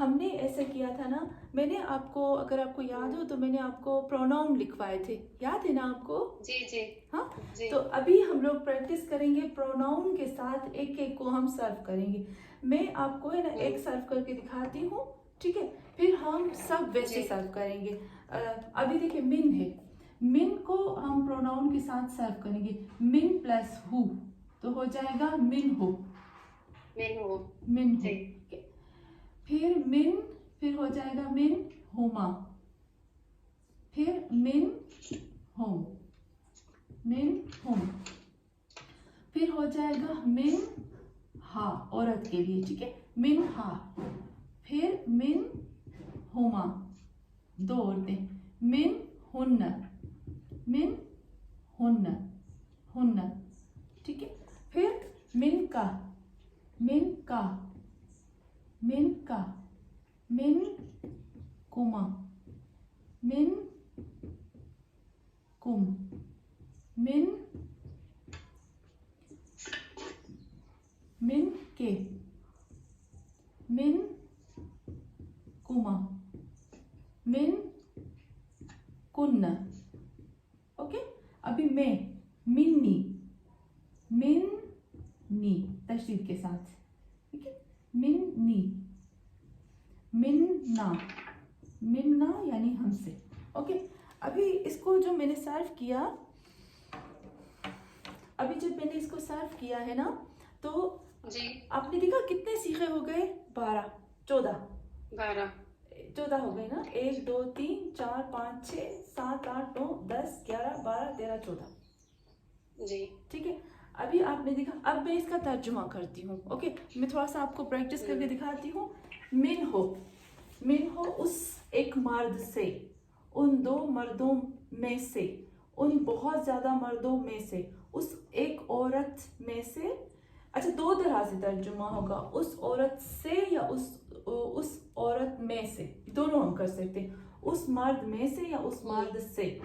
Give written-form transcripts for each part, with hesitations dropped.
ہم نے ایسا کیا تھا نا، میں نے آپ کو، اگر آپ کو یاد ہو تو میں نے آپ کو پروناؤن لکھوائے تھے، یاد ہے نا آپ کو؟ جی ہاں، جی تو ابھی ہم لوگ پریکٹس کریں گے پروناؤن کے ساتھ، ایک ایک کو ہم سرو کریں گے. میں آپ کو ہے نا ایک سرو کر کے دکھاتی ہوں، ٹھیک ہے؟ پھر ہم سب ویسے سرو کریں گے. ابھی دیکھیں من ہے، من کو ہم پروناؤن کے ساتھ سرو کریں گے. من پلس ہو تو ہو جائے گا من ہو. من ہو. پھر من، پھر ہو جائے گا من ہوما. پھر من ہوم، من ہوم. پھر ہو جائے گا من ہا، عورت کے لیے، ٹھیک ہے؟ من ہا. پھر من ہوما، دو عورتیں. من ہن، من ہن، ہن، ٹھیک ہے؟ پھر من کا، من کا، من کا. من کما، من کم. من کے، من کما، من کن. اوکے، ابھی میں، منی، منی تشدید کے ساتھ، ٹھیک ہے؟ منی. مننا، مننا یعنی ہم سے. اوکے، ابھی اس کو جو میں نے سرو کیا، ابھی جب میں نے اس کو سرو کیا ہے نا، تو آپ نے دیکھا کتنے سیخے ہو گئے؟ 12، 14 ہو گئے نا. 1 2 3 4 5 6 7 8 9 10 11 12 13 14. جی ٹھیک ہے، ابھی آپ نے دیکھا. اب میں اس کا ترجمہ کرتی ہوں. اوکے، میں تھوڑا سا آپ کو پریکٹس کر کے دکھاتی ہوں. من ہو، من ہو اس ایک مرد سے، ان 2 مردوں میں سے، ان بہت زیادہ مردوں میں سے، اس ایک عورت میں سے. اچھا، 2 طرح سے ترجمہ ہوگا، اس عورت سے یا اس عورت میں سے، دونوں ہم کر سکتے ہیں. اس مرد میں سے یا اس مرد سے،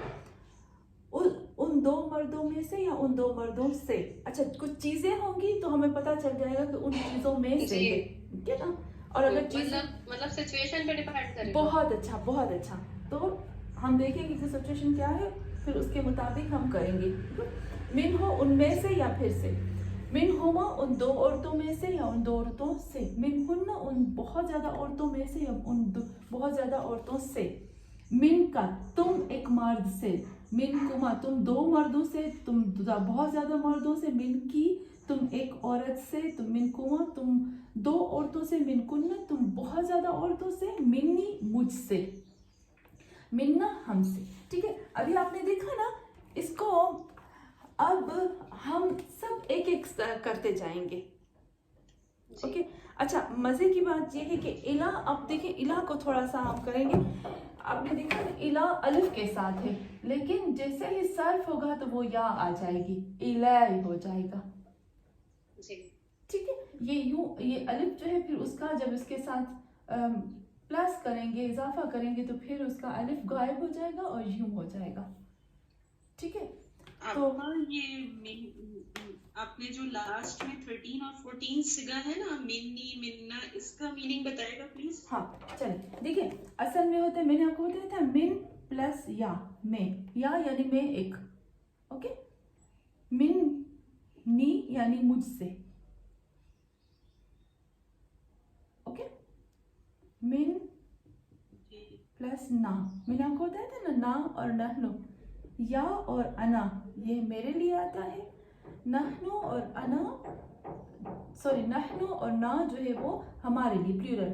ان 2 مردوں میں سے یا ان 2 مردوں سے. اچھا، کچھ چیزیں ہوں گی تو ہمیں پتہ چل جائے گا کہ ان چیزوں میں سے ہے، ٹھیک ہے نا؟ اور اگر چیزیں مطلب سچویشن پہ ڈیپینڈ کرے گا. بہت اچھا، بہت اچھا. تو ہم دیکھیں گے کہ سچویشن کیا ہے، پھر اس کے مطابق ہم کریں گے. من ہو ان میں سے یا پھر سے. من ہوما ان 2 عورتوں میں سے یا ان 2 عورتوں سے. من ہن ان بہت زیادہ عورتوں میں سے یا ان بہت زیادہ عورتوں سے. من کا تم ایک مرد سے. من کما تم 2 مردوں سے، تم بہت زیادہ مردوں سے. من کی تم ایک عورت سے. تم من کما تم 2 عورتوں سے. من کن تم بہت زیادہ عورتوں سے. منی مجھ سے. مننا ہم سے. ٹھیک ہے، ابھی آپ نے دیکھا نا اس کو. اب ہم سب ایک ایک کرتے جائیں گے. اوکے، اچھا، مزے کی بات یہ ہے کہ الا، اب دیکھیں الا کو تھوڑا سا ہم کریں گے. آپ نے دیکھا الا الف کے ساتھ ہے، لیکن جیسے ہی صرف ہوگا تو وہ یا آ جائے گی، الہ ہو جائے گا. ٹھیک ہے، یہ الف جو ہے، پھر اس کا جب اس کے ساتھ پلس کریں گے، اضافہ کریں گے، تو پھر اس کا الف غائب ہو جائے گا اور یوں ہو جائے گا. ٹھیک ہے، تو یہ آپ نے جو لاسٹ میں 13 اور 14 صیغہ ہے نا، منی مننا، اس کا میننگ بتائے گا پلیز. ہاں چلیں دیکھیں، اصل میں ہوتا ہے، میں نے آپ کو بتایا تھا من پلس یا، میں، یا یعنی میں ایک. اوکے، من نی یعنی مجھ سے. اوکے، من پلس نا، میں نے آپ کو بتایا تھا نا، نا اور نحنو. یا اور انا یہ میرے لیے آتا ہے. نحنو اور انا، سوری، نحنو اور نا جو ہے وہ ہمارے لیے، پلیورل.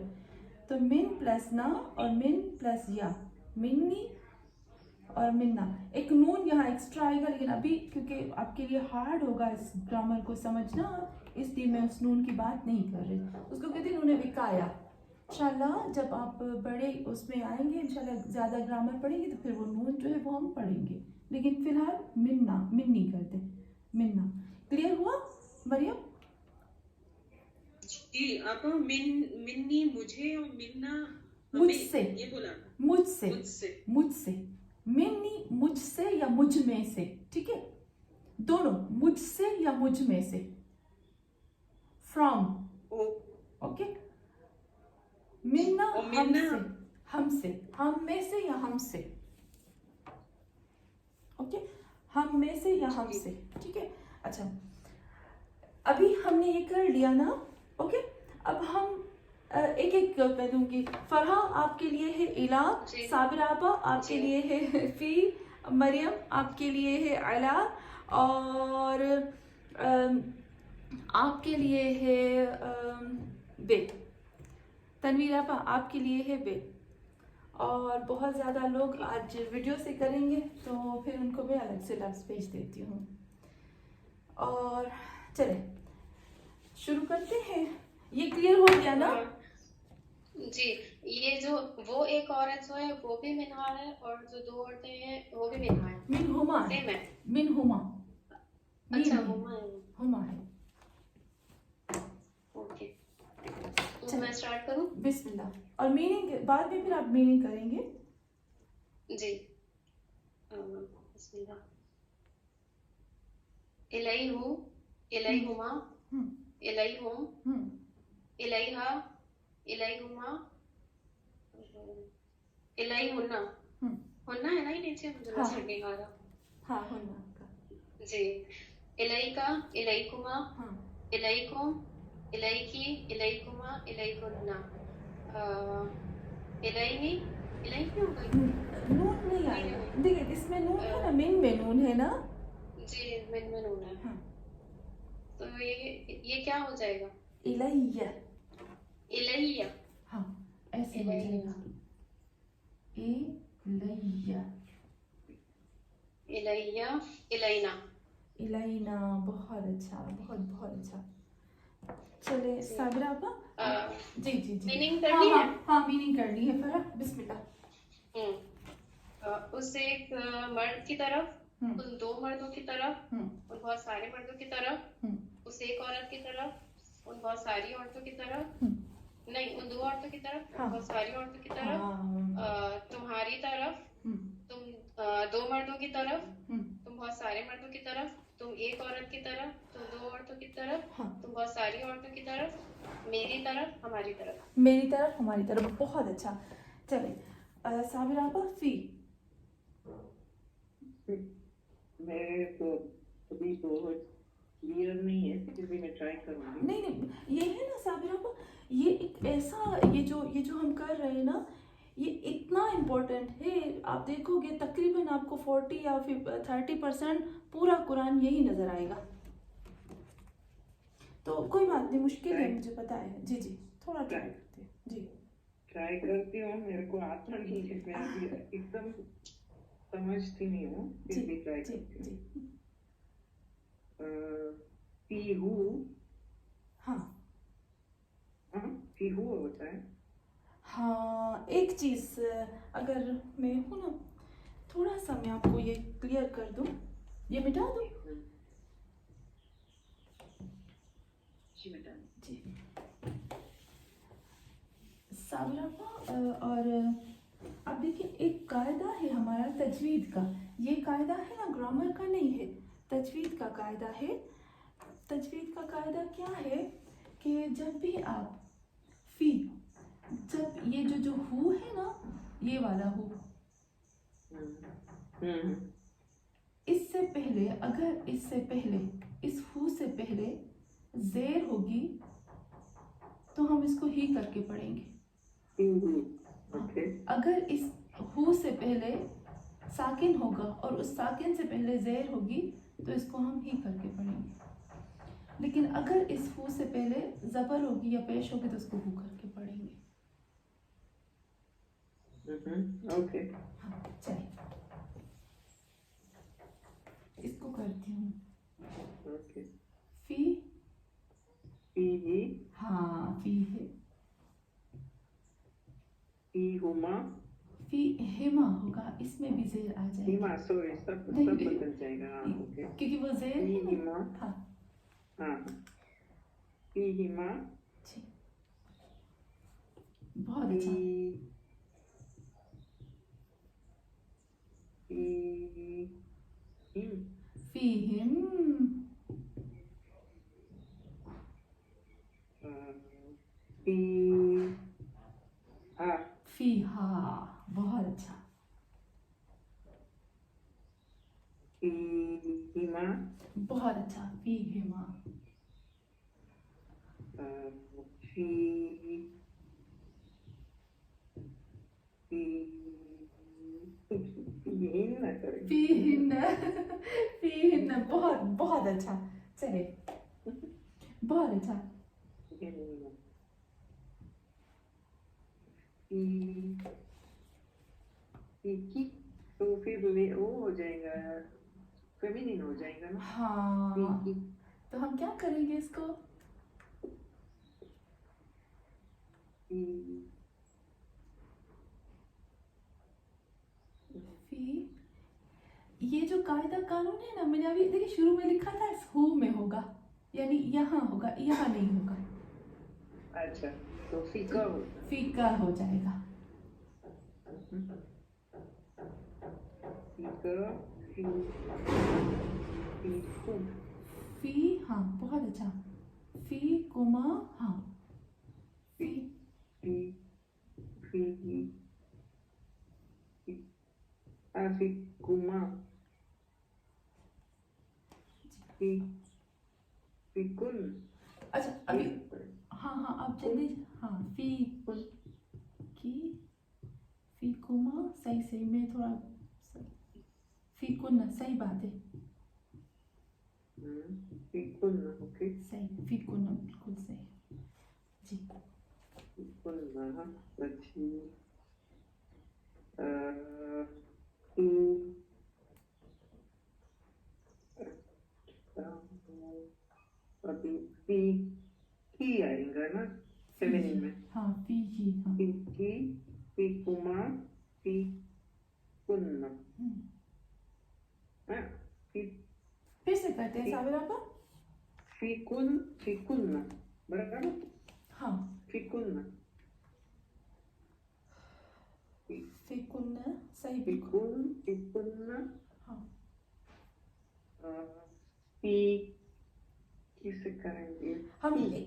تو من پلس نا اور من پلس یا، منی اور مننا. ایک نون یہاں ایکسٹرا آئے گا، لیکن ابھی کیونکہ آپ کے لیے ہارڈ ہوگا اس گرامر کو سمجھنا، اس لیے میں اس نون کی بات نہیں کر رہی. اس کو کہتے ہیں انہوں نے وکایا. انشاءاللہ جب آپ بڑے اس میں آئیں گے، انشاءاللہ زیادہ گرامر پڑھیں گے، تو پھر وہ نون جو ہے وہ ہم پڑھیں گے. لیکن فی الحال مننا، منی کرتے، مننا. کلیئر ہوا مریم؟ جی، آپ منی مجھے اور مننا مجھ سے، یہ بولا. مجھ سے، مجھ سے. منی مجھ سے یا مجھ میں سے. ٹھیک ہے، دونوں، مجھ سے یا مجھ میں سے. فرام. اوکے، और मिन्ना हमसे, हम में से या हमसे, ओके, हम में से या हमसे, ठीक है। अच्छा, अभी हमने ये कर लिया ना, ओके। अब हम एक एक मैं दूंगी। फरहा आपके लिए है इला, साबिरा आपा आपके लिए है फी, मरियम आपके लिए है अला, और आपके लिए है बे, तनवीर आपा आपके लिए है बे। और बहुत ज़्यादा लोग आज वीडियो से करेंगे तो फिर उनको मैं अलग से लफ्ज़ भेज देती हूँ। और चले शुरू करते हैं। ये क्लियर हो गया ना? जी, ये जो वो एक औरत जो है वो भी मिनहा है, और जो दो औरतें हैं वो भी मिनहा है। मिनहुमा, सेम है। मिनहुमा, अच्छा, हुमा है। हुमा है। ओके, तो मैं स्टार्ट करूं? बिस्मिल्लाह। और मीनिंग बाद में फिर आप मीनिंग करेंगे। जी, बिस्मिल्लाह। इलैहु, इलैहुमा, इलैहुम, इलैहा, इलैहुमा, इलैहुन्ना। हुन्ना है ना ये नीचे, मुझे बस नहीं आ रहा। हाँ, हुन्ना का। जी, इलैका, इलैकुमा, इलैकुम, इलैकी, इलैकुमा, इलैकुन्ना, इलैनी, इलैनी हो गई। नून नहीं आएगा, देखिए इसमें नून है ना, मिन में नून है ना। जी, मिन में नून है। हाँ। तो ये क्या हो जाएगा? इलैया, इलैया। हाँ ऐसे हो जाएगा, इलैया, इलैया, इलैना, इलैना। बहुत अच्छा, बहुत बहुत अच्छा। चले साबिरा आपा, जी जी जी, मीनिंग करनी है? हाँ मीनिंग करनी है। फरह बिस्मिल्लाह। उस एक मर्द की तरफ, उन दो मर्दों की तरफ, उन बहुत सारे मर्दों की तरफ, उस एक औरत की तरफ, उन बहुत सारी औरतों की तरफ, नहीं उन दो औरतों की तरफ, उन बहुत सारी औरतों की तरफ, तुम्हारी तरफ, तुम दो मर्दों की तरफ, तुम बहुत सारे मर्दों की तरफ, तुम एक औरत की तरफ, तुम दो औरतों की तरफ, तुम बहुत सारी औरतों की तरफ, मेरी तरफ, हमारी तरफ। मेरी तरफ, हमारी तरफ, बहुत अच्छा। चले साबिरा आपा, फी। मेरे तो अभी तो क्लियर नहीं है, फिर भी मैं ट्राई करूंगी। नहीं ये है ना साबिरा आपा, ये एक ऐसा, ये जो हम कर रहे हैं ना, ये इतना इम्पोर्टेंट है। आप देखोगे तकरीबन आपको 40 या फिर 30% पूरा कुरान यही नजर आएगा। तो कोई बात नहीं, मुश्किल है मुझे पता है। जी जी, थोड़ा ट्राई करते हैं। जी ट्राई करती हूँ, मेरे को आता नहीं है, मैं अभी एकदम समझती नहीं हूँ, फिर भी ट्राई करती हूँ। पीहू, हाँ पीहू होता है। हाँ, एक चीज अगर मैं हूँ ना, थोड़ा सा मैं आपको ये क्लियर कर दूँ, ये मिटा दूँ। जी साबिरा, और अब देखिए एक कायदा है हमारा तजवीद का। ये कायदा है ना, ग्रामर का नहीं है, तजवीद का कायदा है। तजवीद का कायदा क्या है कि जब भी आप फी, जब ये जो हु है ना, ये वाला हु, इससे पहले, अगर इससे पहले, इस हु से पहले जेर होगी तो हम इसको ही करके पढ़ेंगे। अगर इस हु से पहले साकिन होगा और उस साकिन से पहले जेर होगी तो इसको हम ही करके पढ़ेंगे। लेकिन अगर इस हु से पहले जबर होगी या पेश होगी तो उसको हु करके पढ़ेंगे। ओके, हाँ चलिए इसको करती हूँ। ओके, फी, पीही, हाँ फी है, पीहुमा, फी हिमा होगा, इसमें भी जेर आ जाएगी। हिमा, सॉरी, सब बदल जाएगा। ओके, क्योंकि वो जेर है ना। पीहिमा, हाँ पीहिमा, जी, बहुत अच्छा। फीहिम, हाँ फीहा, बहुत अच्छा। फीहिमा बहुत अच्छा, फीहिमा। फी फी फीहिन करेंगे फीहिन, फीहिन, बहुत बहुत अच्छा, चले, बहुत अच्छा। फीकी तो फिर वो हो जाएगा, फेमिनिन हो जाएगा ना। हाँ, फीकी तो हम क्या करेंगे इसको? फी फी, ये जो कायदा कानून है ना, मैंने अभी देखिए शुरू में लिखा था हु में होगा, यानी यहाँ होगा, यहाँ नहीं होगा। अच्छा, तो फीका होता फीका हो जाएगा। फीका फी फीकुम फी, हाँ बहुत अच्छा, फी कुमा, हाँ, फी, फी फी फीकुमा फी फीकुन। अच्छा अभी, हाँ हाँ अब जल्दी, हाँ फी की, फी कुमा, सही सही, मैं थोड़ा फी कुन, सही बात है, फीकुन ओके सही, फी कुन बिल्कुल सही जी। फीकुन अच्छी फी अभी फी की आएगा ना फेमिनिन में। हाँ फी ही, हाँ फी की फीकुमा फीकुन फी फिर से करते हैं साबिर आपा। फीकुन फीकुन बराबर हाँ फीकुन फी कुन, सही बिल्कुल, फीकुन फीकुन हाँ फी किसे करेंगे हम फी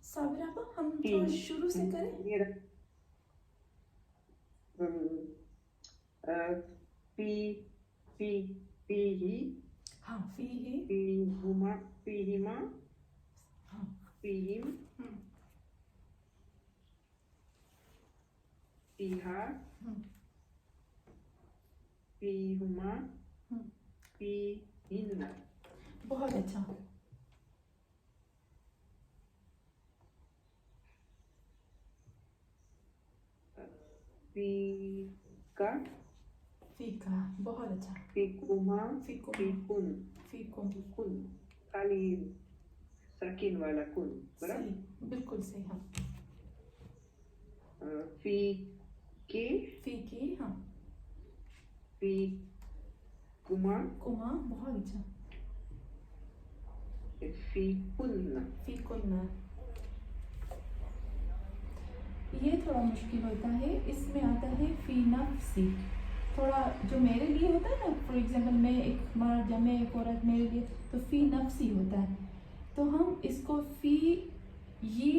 साबिर आपा, हम फी थोड़ा शुरू से करें। मेरा फी फी फी ही हाँ फी ही, फीहुमा फीहिमा हाँ फीहिम फीहा फीहुमा फीहिन। बहुत अच्छा। फीका फीका, बहुत अच्छा। फीकुमा फीकुमा, फीकुन फीकुन, कुन खाली सकीन वाला कुन बराबर। सही बिल्कुल सही, हाँ फी के फी की, हाँ फी कुमा कुमा, बहुत अच्छा। फी कुन फी कुन, ये थोड़ा मुश्किल होता है, इसमें आता है फी नफ्सी, थोड़ा जो मेरे लिए होता है ना, फॉर एग्जांपल मैं एक मर्द या मैं एक औरत, मेरे लिए तो फी नफ्सी होता है, तो हम इसको फी ये,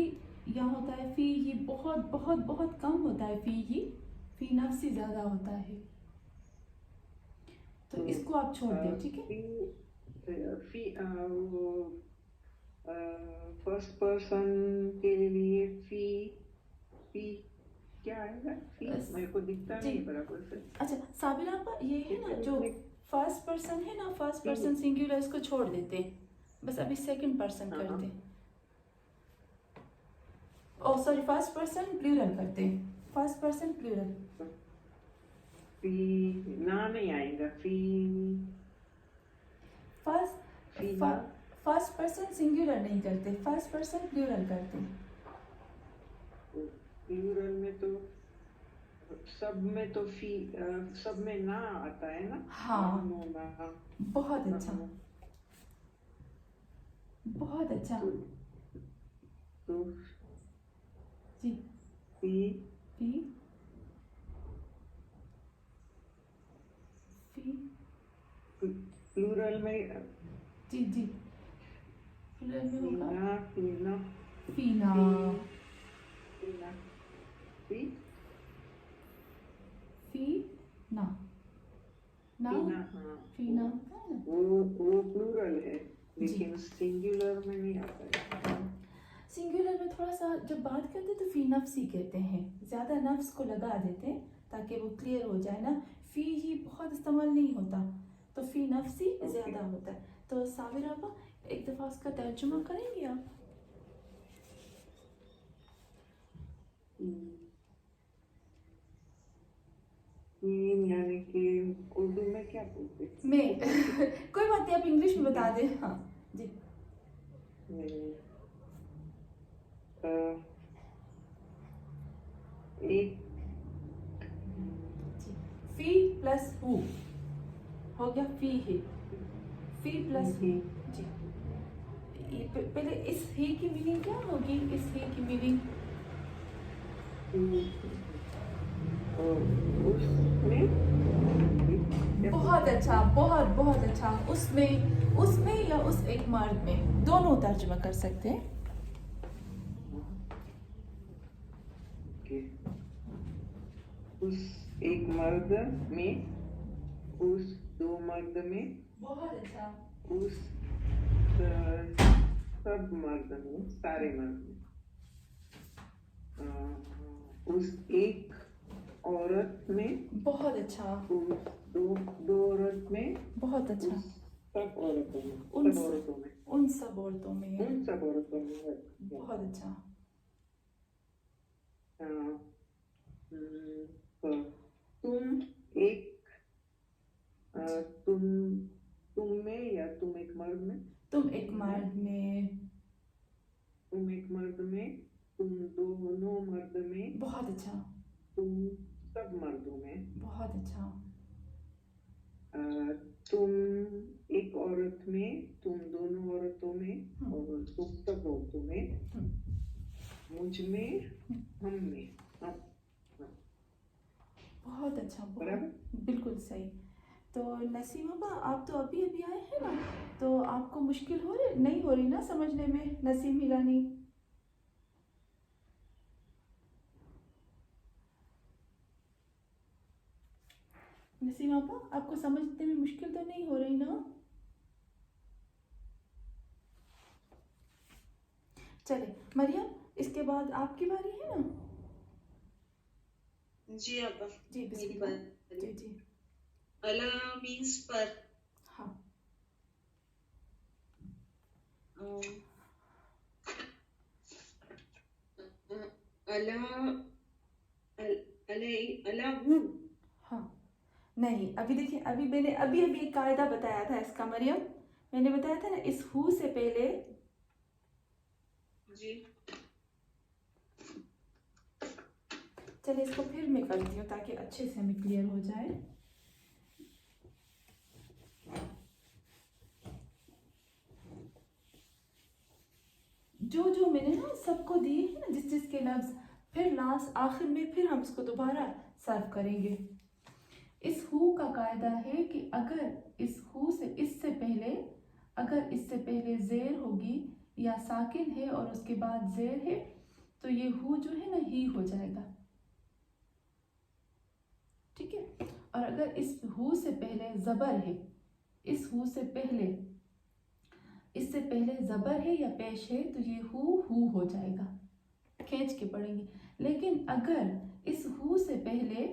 यहाँ होता है फी ये, बहुत बहुत बहुत कम होता है फी ये, फी नफ्सी ज़्यादा होता है, तो इसको आप छोड़ दें, ठीक है। फी फर्स्ट पर्सन के लिए फी फी क्या आएगा फी मेरे को दिखता जी। नहीं बराबर से। अच्छा साबिर आपा, ये है ना जो फर्स्ट पर्सन है ना, फर्स्ट पर्सन सिंगुलर, इसको छोड़ देते हैं, बस अभी सेकंड पर्सन करते हैं। ओ सॉरी, फर्स्ट पर्सन प्लूरल करते हैं, फर्स्ट पर्सन प्लूरल। फी ना नहीं आएगा फी फर्स्ट पर्सन सिंगुलर नहीं करते, फर्स्ट पर्सन प्लूरल करते हैं। प्लूरल में तो सब में तो फी सब में ना आता है ना। हाँ ना, बहुत अच्छा, बहुत अच्छा तो जी। फी फी फी प्लूरल में जी जी, प्लूरल में होगा फीना फीना, फीना फी ना ना फीना, हाँ फीना होता है ना। वो प्लूरल है लेकिन सिंगुलर में नहीं आता है। सिंगुलर में थोड़ा सा जब बात करते हैं तो फी नफ्स ही कहते हैं, ज़्यादा नफ्स को लगा देते हैं ताकि वो क्लियर हो जाए ना। फी ही बहुत इस्तेमाल नहीं होता, तो फी नफ्स ही ज़्यादा होता है। तो साबिरा आपा एक दफ़ा उसका तर्जुमा करेंगे आप? यानी कि उर्दू में क्या बोलते हैं? मैं कोई बात नहीं, आप इंग्लिश में बता दें। हाँ जी। एक फी प्लस हु हो गया, फी ही, फी प्लस हु जी। पहले इस ही की मीनिंग क्या होगी? इस ही की मीनिंग बहुत अच्छा, बहुत बहुत अच्छा। उसमें या उस एक मर्द में, दोनों तर्जुमा कर सकते हैं। उस एक मर्द में, उस दो मर्द में, बहुत अच्छा। उस सब मर्द में, सारे मर्द में, उस एक औरत में, बहुत अच्छा। उस दो औरत में, बहुत अच्छा। उस सब औरतों में, उन सब औरतों में, उन सब औरतों में, उन सब औरतों में है। बहुत अच्छा। तुम एक, तुम में या तुम एक मर्द में, तुम एक मर्द में, तुम एक मर्द में, तुम दोनों मर्द में, बहुत अच्छा। तुम सब मर्दों में, बहुत अच्छा। तुम एक औरत में, तुम दोनों औरतों में, और तुम सब औरतों में, मुझ में, हम में, हम। बहुत अच्छा, बराबर? बहुत बिल्कुल सही। तो नसीम अब्बा, आप तो अभी अभी आए हैं ना, तो आपको मुश्किल नहीं हो रही ना समझने में नसीम हिलानी? नसीम अब्बा, आपको समझने में मुश्किल तो नहीं हो रही ना? चले मरियम, इसके बाद आपकी बारी है ना? जी अब्बा, जी मेरी बिस्मिल्लाह। बारी। जी जी। अला मीन्स पर। हाँ। अला अला हूँ। हाँ नहीं, अभी देखिए, अभी मैंने अभी एक कायदा बताया था इसका मरियम, मैंने बताया था ना, इस हु से पहले जी। चलिए इसको फिर मैं करती हूँ ताकि अच्छे से हमें क्लियर हो जाए। जो मैंने ना सबको दिए हैं ना, जिसके लफ्ज, फिर लास्ट आखिर में फिर हम इसको दोबारा सर्व करेंगे। इस हु का कायदा है कि अगर इस हु से इससे पहले जेर होगी या साकिन है और उसके बाद जेर है, तो ये हु जो है ना ही हो जाएगा, ठीक है। और अगर इस हु से पहले जबर है, इस हु से पहले इससे पहले जबर है या पेश है, तो ये हु हो जाएगा, खींच के पढ़ेंगे। लेकिन अगर इस हु से पहले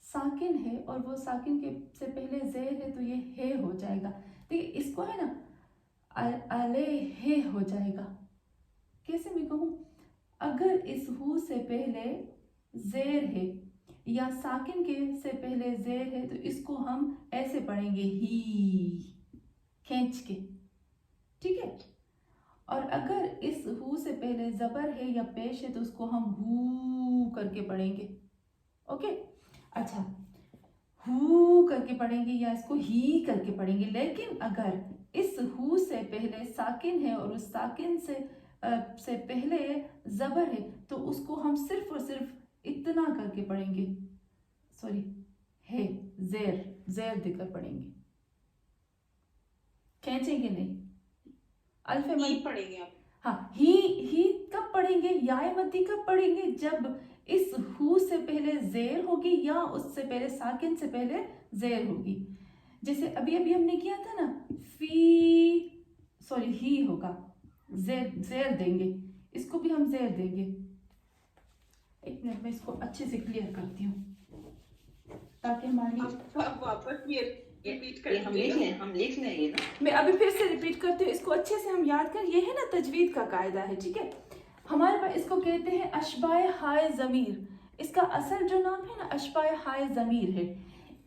साकिन है और वो साकिन के से पहले जेर है, तो ये हे हो जाएगा। देखिए इसको है ना अले हे हो जाएगा। कैसे मैं कहूँ, अगर इस हु से पहले जेर है या साकिन के से पहले जेर है, तो इसको हम ऐसे पढ़ेंगे, ही, खींच के, ठीक है। और अगर इस हु से पहले जबर है या पेश है, तो उसको हम हु करके पढ़ेंगे, ओके। अच्छा, हु करके पढ़ेंगे या इसको ही करके पढ़ेंगे। लेकिन अगर इस हु से पहले साकिन है और उस साकिन से पहले जबर है, तो उसको हम सिर्फ और सिर्फ इतना करके पढ़ेंगे, सॉरी है, जेर देकर पढ़ेंगे, खींचेंगे नहीं। अल्फे ही पढ़ेंगे आप? हाँ, ही कब पढ़ेंगे, याय मद्दी कब पढ़ेंगे, जब इस हु से पहले जेर होगी या उससे पहले साकिन से पहले जेर होगी। जैसे अभी अभी हमने किया था ना, ही होगा, जेर देंगे, इसको भी हम जेर देंगे। एक मिनट में इसको अच्छे से क्लियर करती हूँ ताकि हमारी आप वापस ये रिपीट कर हम लिख लें ये ना। मैं अभी फिर से रिपीट करती हूँ, इसको अच्छे से हम याद कर। ये है ना तजवीद का कायदा है, ठीक है। हमारे पास इसको कहते हैं अशबाए हाय ज़मीर। इसका असल जो नाम है ना अशबाए हाय ज़मीर है।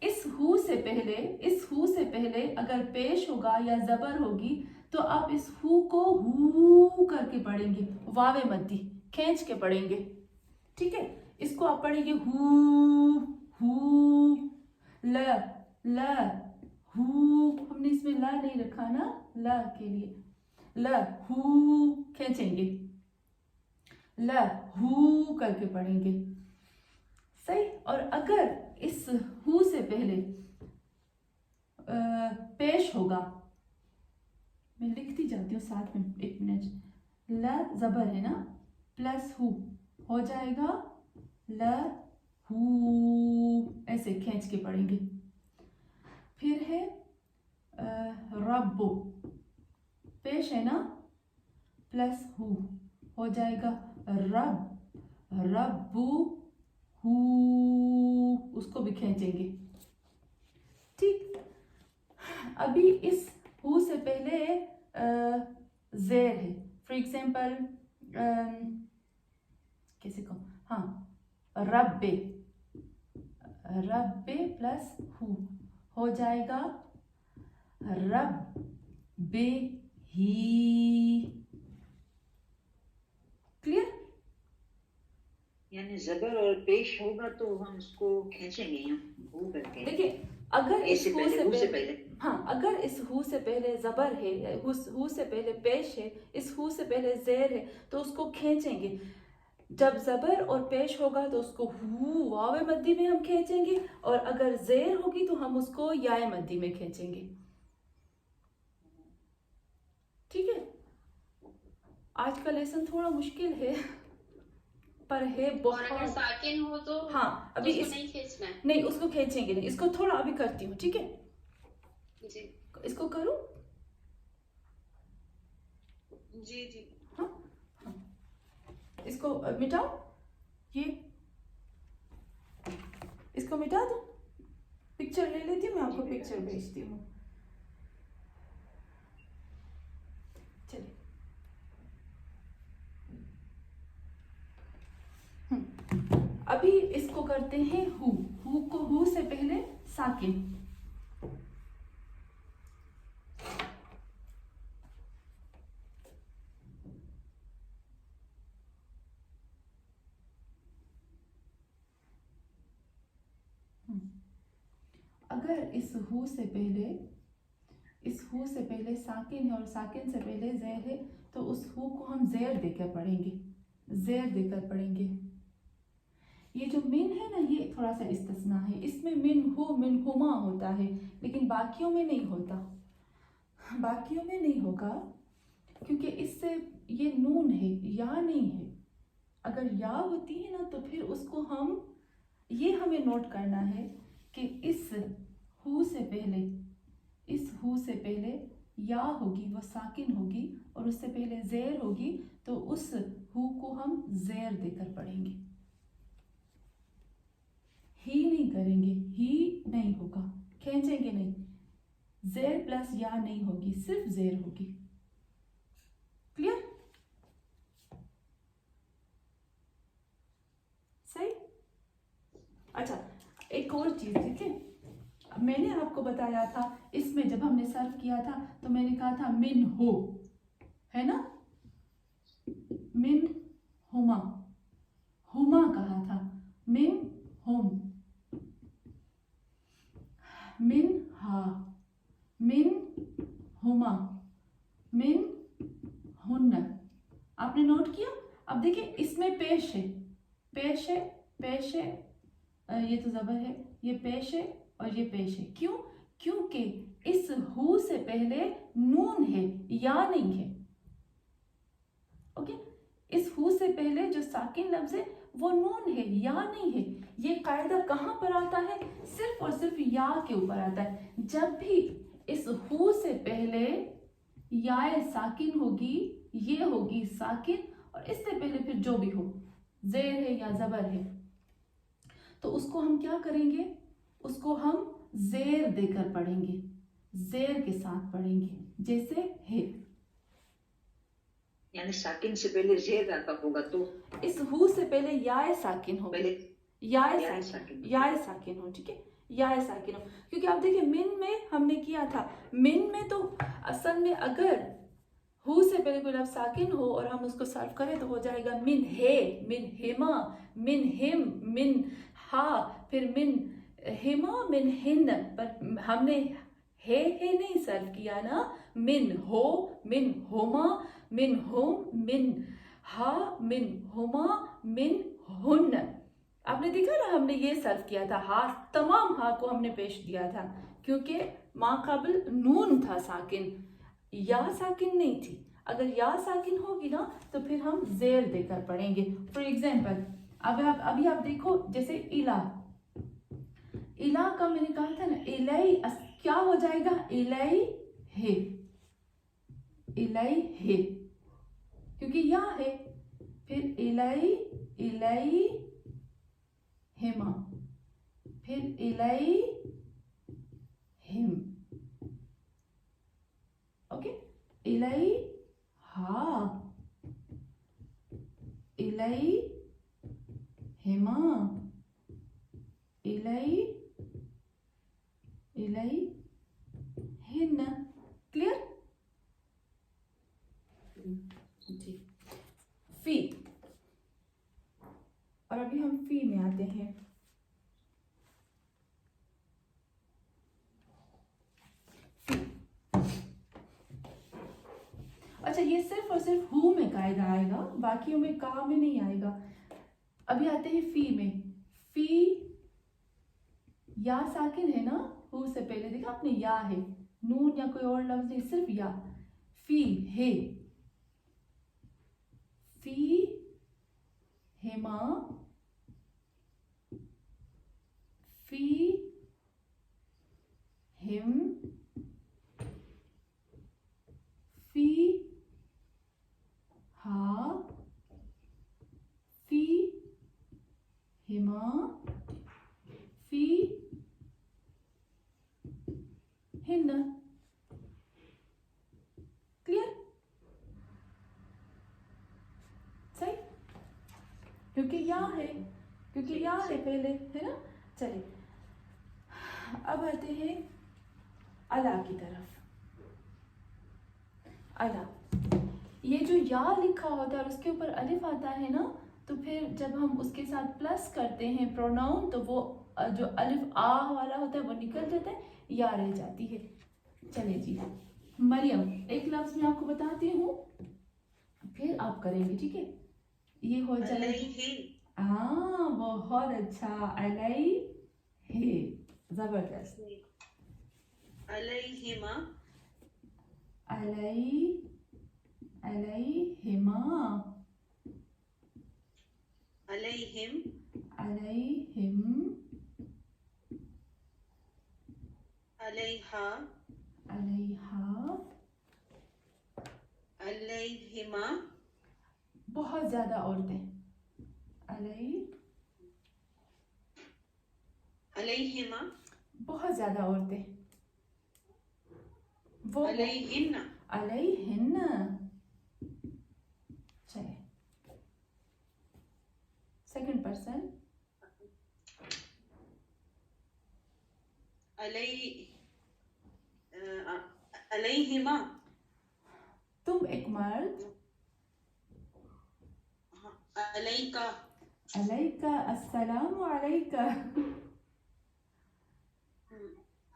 इस हु से पहले अगर पेश होगा या जबर होगी तो आप इस हु को हु करके पढ़ेंगे, वावे मद्दी खींच के पढ़ेंगे, ठीक है। इसको आप पढ़ेंगे हु ल हु, हमने इसमें ला नहीं रखा ना, ला के लिए ल हु खींचेंगे, ल हु करके पढ़ेंगे, सही। और अगर इस हु से पहले पेश होगा, मैं लिखती जाती हूँ साथ में, एक मिनट, ल जबर है ना, प्लस हु हो जाएगा ल हु, ऐसे खींच के पढ़ेंगे। फिर है रब्बो, पेश है ना, प्लस हु हो जाएगा रब्बू हु, उसको भी खींचेंगे, ठीक। अभी इस हु से पहले जेर है, फॉर एग्जाम्पल कैसे कहूँ, हाँ, रब्बे प्लस हु हो जाएगा रब्बे ही, क्लियर। यानी जबर और पेश होगा तो हम उसको खींचेंगे हु करके। देखिए अगर इस हु से पहले हाँ, अगर इस हु से पहले जबर है, हु से पहले पेश है, इस हु से पहले जेर है, तो उसको खींचेंगे। जब जबर और पेश होगा तो उसको हु वावे मद्दी में हम खींचेंगे, और अगर जेर होगी तो हम उसको याए मद्दी में खींचेंगे, ठीक है। आज का लेसन थोड़ा मुश्किल है पर है और अगर बहुत। साकिन हो तो हाँ, अभी उसको इस नहीं खींचना है। नहीं, उसको खींचेंगे नहीं, इसको थोड़ा अभी करती हूँ, ठीक है। जी इसको करूँ, जी जी। हाँ हाँ, इसको मिटाओ, ये इसको मिटा दो, पिक्चर ले लेती हूँ, मैं आपको पिक्चर भेजती हूँ, चलिए। अभी इसको करते हैं हु को, हु से पहले साकिन, अगर इस हु से पहले साकिन है और साकिन से पहले जेर है तो उस हु को हम जेर देकर पढ़ेंगे। ये जो मिन है ना, ये थोड़ा सा इस्तिस्ना है, इसमें मिन हुमा होता है, लेकिन बाकियों में नहीं होगा, क्योंकि इससे ये नून है, या नहीं है। अगर या होती है ना तो फिर उसको हमें नोट करना है कि इस हु से पहले या होगी, वो साकिन होगी, और उससे पहले जेर होगी, तो उस हु को हम जेर देकर पढ़ेंगे, ही नहीं करेंगे, ही नहीं होगा, खींचेंगे नहीं, जेर प्लस या नहीं होगी, सिर्फ जेर होगी, क्लियर, सही। अच्छा, एक और चीज, ठीक है, मैंने आपको बताया था इसमें जब हमने सर्व किया था तो मैंने कहा था मिन हो, है ना, मिन हुमा कहा था, मिन हुम, मिन हा, मिन हुमा, मिन हुन्न, आपने नोट किया। अब देखिए इसमें पेश है, ये तो जबर है, ये पेश है और ये पेश है, क्यों? क्योंकि इस हु से पहले नून है, या नहीं है, ओके। इस हु से पहले जो साकिन लफ्ज है وہ نون ہے، یا نہیں ہے. یہ قاعدہ کہاں پر آتا ہے؟ صرف اور صرف یا کے اوپر آتا ہے. جب بھی اس ہو سے پہلے یا ساکن ہوگی، یہ ہوگی ساکن، اور اس سے پہلے پھر جو بھی ہو، زیر ہے یا زبر ہے، تو اس کو ہم کیا کریں گے؟ اس کو ہم زیر دے کر پڑھیں گے، زیر کے ساتھ پڑھیں گے. جیسے ہے، یعنی ساکن سے پہلے زیر آتا ہوگا تو اس ہو سے پہلے یا ساکن ہو، پہلے یا یا ساکن، ساکن. یا ساکن ہو. ٹھیک ہے، یا ساکن ہو. کیونکہ آپ دیکھیں من میں ہم نے کیا تھا، من میں تو اصل میں اگر ہو سے پہلے کوئی لفظ ساکن ہو اور ہم اس کو صرف کریں تو ہو جائے گا من ہے، من ہما، من ہم، من ہا، پھر من ہما، من ہن. پر ہم نے ہے نہیں صرف کیا نا، من ہو، من ہوما، من ہوم، من ہا، من ہوما، من ہن. آپ نے دیکھا نا، ہم نے یہ صرف کیا تھا، ہا، تمام ہا کو ہم نے پیش دیا تھا کیونکہ ما قبل نون تھا ساکن، یا ساکن نہیں تھی. اگر یا ساکن ہوگی نا تو پھر ہم زیر دے کر پڑھیں گے. فار ایگزامپل ابھی آپ دیکھو، جیسے الہ، الہ کا میں نے کہا تھا نا، الی کیا ہو جائے گا؟ الی ہے، الی ہے، کیونکہ یا ہے. پھر الی، الی ہما، پھر الی ہم. اوکے، الی ہا، الی ہما، الی ہن. کلیئر؟ جی. فی، اور ابھی ہم فی میں آتے ہیں. اچھا، یہ صرف اور صرف ہو میں قاعدہ آئے گا، باقیوں میں کا میں نہیں آئے گا. ابھی آتے ہیں فی میں. فی یا ساکن ہے نا، ہو سے پہلے دیکھا آپ نے، یا ہے، نون یا کوئی اور لفظ نہیں، صرف یا. فی ہے، فی ہما، فی ہم، فی ہا، فی ہما، فی ہن. کلیئر؟ صحیح، کیونکہ یا ہے، کیونکہ یا ہے پہلے، ہے نا. چلے اب آتے ہیں الا کی طرف. الا، یہ جو یا لکھا ہوتا ہے اور اس کے اوپر الف آتا ہے نا، تو پھر جب ہم اس کے ساتھ پلس کرتے ہیں پروناؤن تو وہ جو الف آ والا ہوتا ہے وہ نکل جاتا ہے، یا رہ جاتی ہے. چلے جی، مریم، ایک لفظ میں آپ کو بتاتی ہوں پھر آپ کریں گے. ٹھیک ہے، یہ ہو جائے. ہاں، بہت اچھا. علیہ ہے، زبردست. علیہما، علیہما، علیہم، علیہم، علیہا، علیہا. علیہما، بہت زیادہ عورتیں. علیہما، بہت زیادہ عورتیں. وہ علیہن، علیہن. چلے، سیکنڈ پرسن. علیہما، تم ایک مرد. علیکا، علیکا السلام علیکا.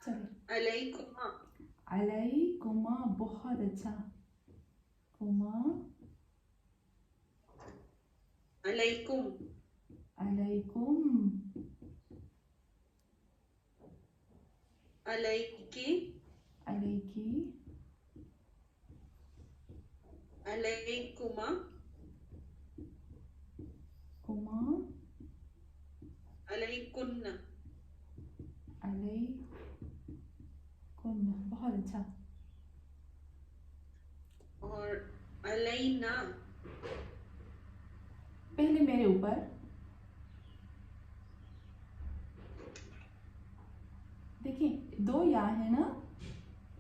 چلے، علیکما، علیکما، بہت اچھا. کما، علیکم، علیکم، علیکی، علیکی، علیکما، کما، अलैकुन्न, अलैकुन्न, बहुत अच्छा। और अलैना, पहले मेरे ऊपर, देखिए 2 या है ना,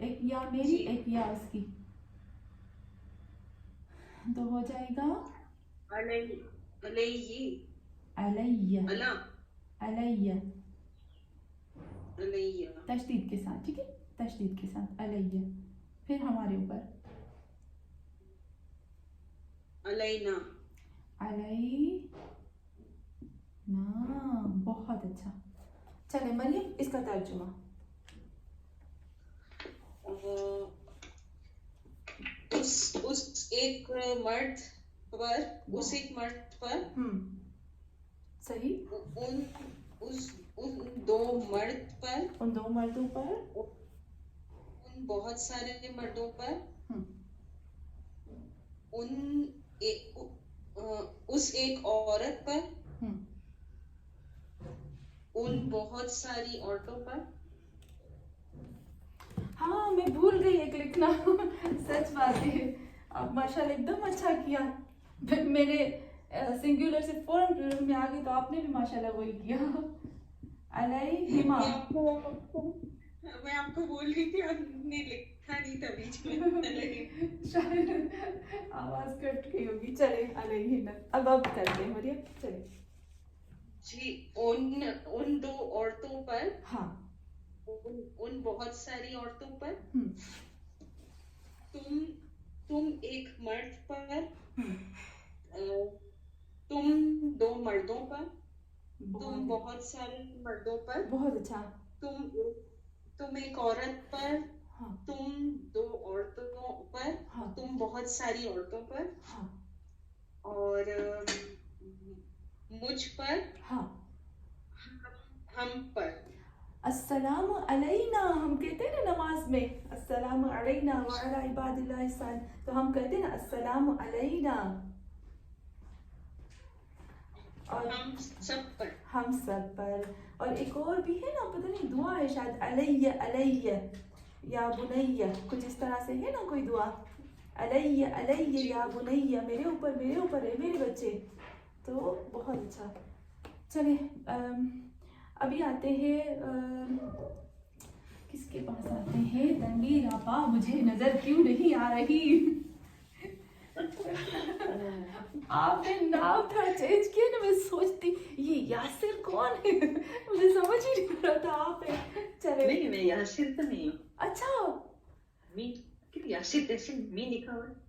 एक या मेरी जी। एक या उसकी, तो हो जाएगा अलै, अलैयी, अलैया, अला, अलैया, अलैया, तशदीद के साथ, ठीक है, तशदीद के साथ अलैया। फिर हमारे ऊपर अलैना, अलैना, बहुत अच्छा। चले मरियम, इसका तर्जुमा। उस एक मर्द पर, उस एक मर्द पर, सही, उन दो मर्द पर, उन 2 मर्दों पर, उन बहुत सारे मर्दों पर, उस एक औरत पर, उन बहुत सारी औरतों पर। हाँ मैं भूल गई एक लिखना सच बात है, आप माशाल्लाह एकदम अच्छा किया। मैंने सिंगुलर से फौरन प्लूरल में आ गई, तो आपने भी माशाल्लाह वही किया। अलैहिमा, मैं आपको बोल रही थी, आपने लिखा नहीं था बीच में। शायद आवाज कट गई होगी। चले अलैहिना, अब करते हैं मरियम, चले जी। उन 2 औरतों पर, हाँ, उन बहुत सारी औरतों पर, तुम एक मर्द पर, तुम 2 मर्दों पर, तुम बहुत सारे मर्दों पर, बहुत अच्छा, तुम एक औरत पर, हाँ, तुम 2 औरतों पर, हाँ, तुम बहुत सारी औरतों पर, हाँ, और मुझ पर, हाँ। हम पर। अस्सलामु अलैना, हम कहते हैं ना नमाज में अस्सलामु अलैना व अला इबादिल्लाह साल, तो हम कहते हैं ना अस्सलामु अलैना, और हम सब पर, हम सब पर। और एक और भी है ना, पता नहीं दुआ है शायद, अलैया अलैया या बुनैया, कुछ इस तरह से है ना कोई दुआ, अलैया अलैया या बुनैया, मेरे ऊपर है मेरे बच्चे। तो बहुत अच्छा। चले अभी आते हैं, किसके पास आते हैं? तनवीर आपा, मुझे नजर क्यों नहीं आ रही? आपने नाम था चेंज किया ना, मैं सोचती ये यासिर कौन है मुझे समझ ही नहीं रहा था आप है। चले नहीं, मैं यासिर तो नहीं हूँ। अच्छा, क्यों यासिर जैसे मी लिखा हुआ है?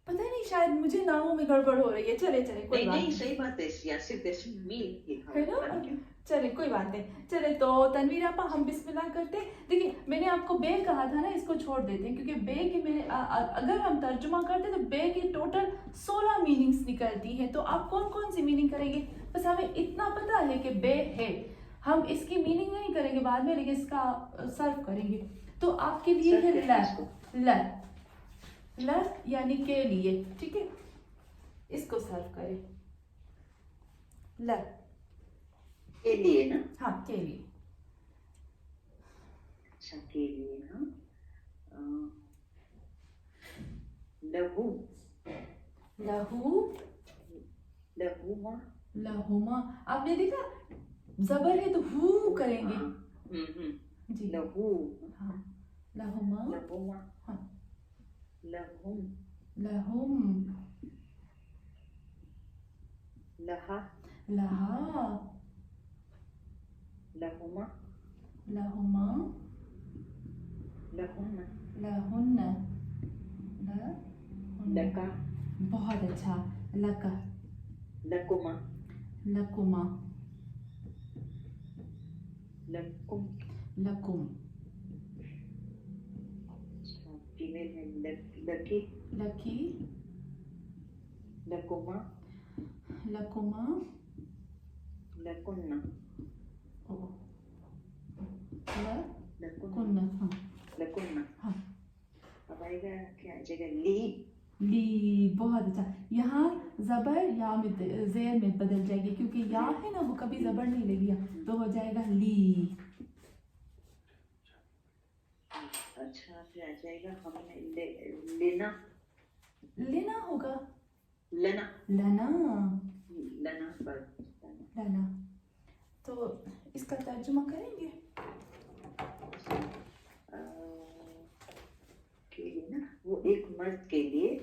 पता नहीं, शायद मुझे नामों में गड़बड़ हो रही है। चले कोई बात नहीं, सही बात है, यासिर जैसे मी लिखा है हुआ ना। है। चले कोई बात नहीं। चले तो तनवीर आपा, हम बिस्मिल्लाह करते हैं। देखिए मैंने आपको बे कहा था ना, इसको छोड़ देते हैं, क्योंकि बे की मैंने अगर हम तर्जुमा करते तो बे की टोटल 16 मीनिंग्स निकलती हैं। तो आप कौन कौन सी मीनिंग करेंगे? बस हमें इतना पता है कि बे है, हम इसकी मीनिंग नहीं करेंगे बाद में, लेकिन इसका सर्व करेंगे। तो आपके लिए है ल यानी के लिए, ठीक है, इसको सर्व करें ल के लिए ना? हाँ के लिए। अच्छा, के लिए ना। लहू, लहूमा, लहुमा, आपने देखा जबर है तो हु करेंगे जी। लहू, हाँ लहुमा, लहूमा, हाँ लहुम, लहुम, लहा, लहा, लहुमा, लहुमा, लहुन्ना, लहुन्ना, लका, बहुत अच्छा, लका, लकुमा, लकुमा, लकुम, लकुम, फीमेल है, लकी, लकी, लकुमा, लकुमा, लकुन्ना, लकुन्ना, हाँ लकुन्ना। हाँ। अब आएगा क्या जगह? ली, ली, बहुत अच्छा। यहाँ زبر یا میں زیر میں بدل جائے گی, کیونکہ یا ہے نا وہ کبھی زبر نہیں لگے گا, تو ہو جائے گا لی. اچھا پھر آ جائے گا ہم نے لینا, لینا ہوگا, لنا, لنا, لنا پر لنا. تو اس کا ترجمہ کریں گے. کے لیے نا, وہ ایک مرد کے لیے,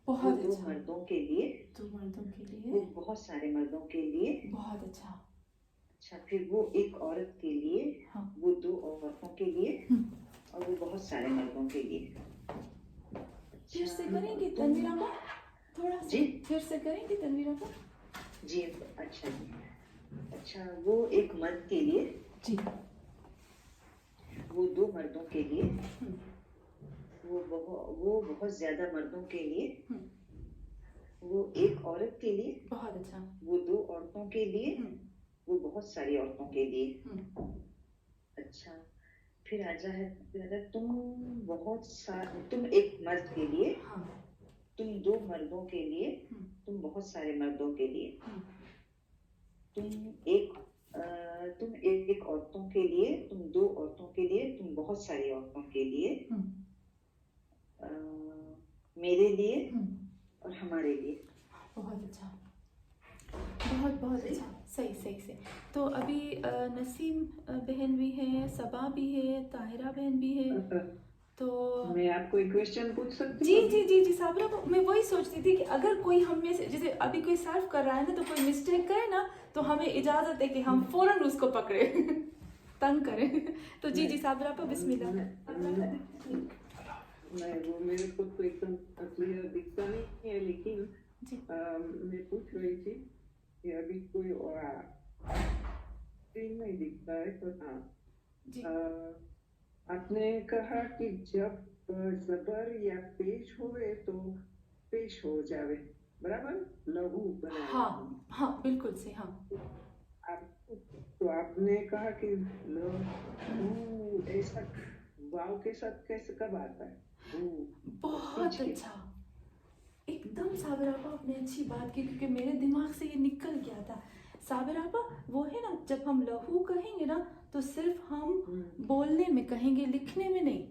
بہت دو اچھا, مردوں کے لیے, دو مردوں کے وہ لیے, بہت سارے مردوں کے لیے. بہت اچھا. اچھا پھر وہ ایک عورت کے لیے, ہاں. وہ دو عورتوں کے لیے, اور وہ بہت سارے مردوں کے لیے. پھر سے کریں گے تنویر آپا, تھوڑا سا جی پھر سے کریں گے تنویر آپا. جی اچھا جی. اچھا وہ ایک مرد کے لیے, جی, وہ دو مردوں کے لیے, وہ بہت زیادہ مردوں کے لیے, وہ ایک عورت کے لیے, بہت اچھا. وہ دو عورتوں کے لیے, وہ بہت ساری عورتوں کے لیے. اچھا پھر آ جائے تم ایک مرد کے لیے, ہاں, تم دو مردوں کے لیے, تم بہت سارے مردوں کے لیے, تم ایک عورتوں کے لیے, تم دو عورتوں کے لیے, تم بہت ساری عورتوں کے لیے, میرے لیے اور ہمارے لیے. بہت اچھا, بہت بہت اچھا, صحیح صحیح سے. تو ابھی نسیم بہن بھی ہے, صبا بھی ہے, طاہرہ بہن بھی ہے. تو میں آپ کو ایک کوشچن پوچھ سکتی جی ہوں؟ جی جی جی صابرہ, میں وہی سوچتی تھی کہ اگر کوئی ہم میں سے, جیسے ابھی کوئی سرو کر رہا ہے نا, تو کوئی مسٹیک کرے نا, تو ہمیں اجازت ہے کہ ہم فوراً اس کو پکڑے, تنگ کریں. تو جی جی صابرہ آپا بسم اللہ. وہ میرے کو تو ایک دم کلیئر دکھتا نہیں ہے, لیکن جی میں پوچھ رہی تھی کہ ابھی کوئی اسکرین نہیں دکھتا ہے, تو ہاں جی, آپ نے کہا کہ جب زبر یا پیش ہوئے تو پیش ہو جاوے, برابر, لہو بنائے. ہاں ہاں بالکل سے, ہاں. تو آپ نے کہا کہ لہو ایسا واو کے ساتھ کیسے کب آتا ہے؟ بہت اچھا, ایک دم صابر آپا آپ نے اچھی بات کی, کیونکہ میرے دماغ سے یہ نکل گیا تھا. صابر آپا وہ ہے نا, جب ہم لہو کہیں گے نا تو صرف ہم بولنے میں کہیں گے, لکھنے میں نہیں.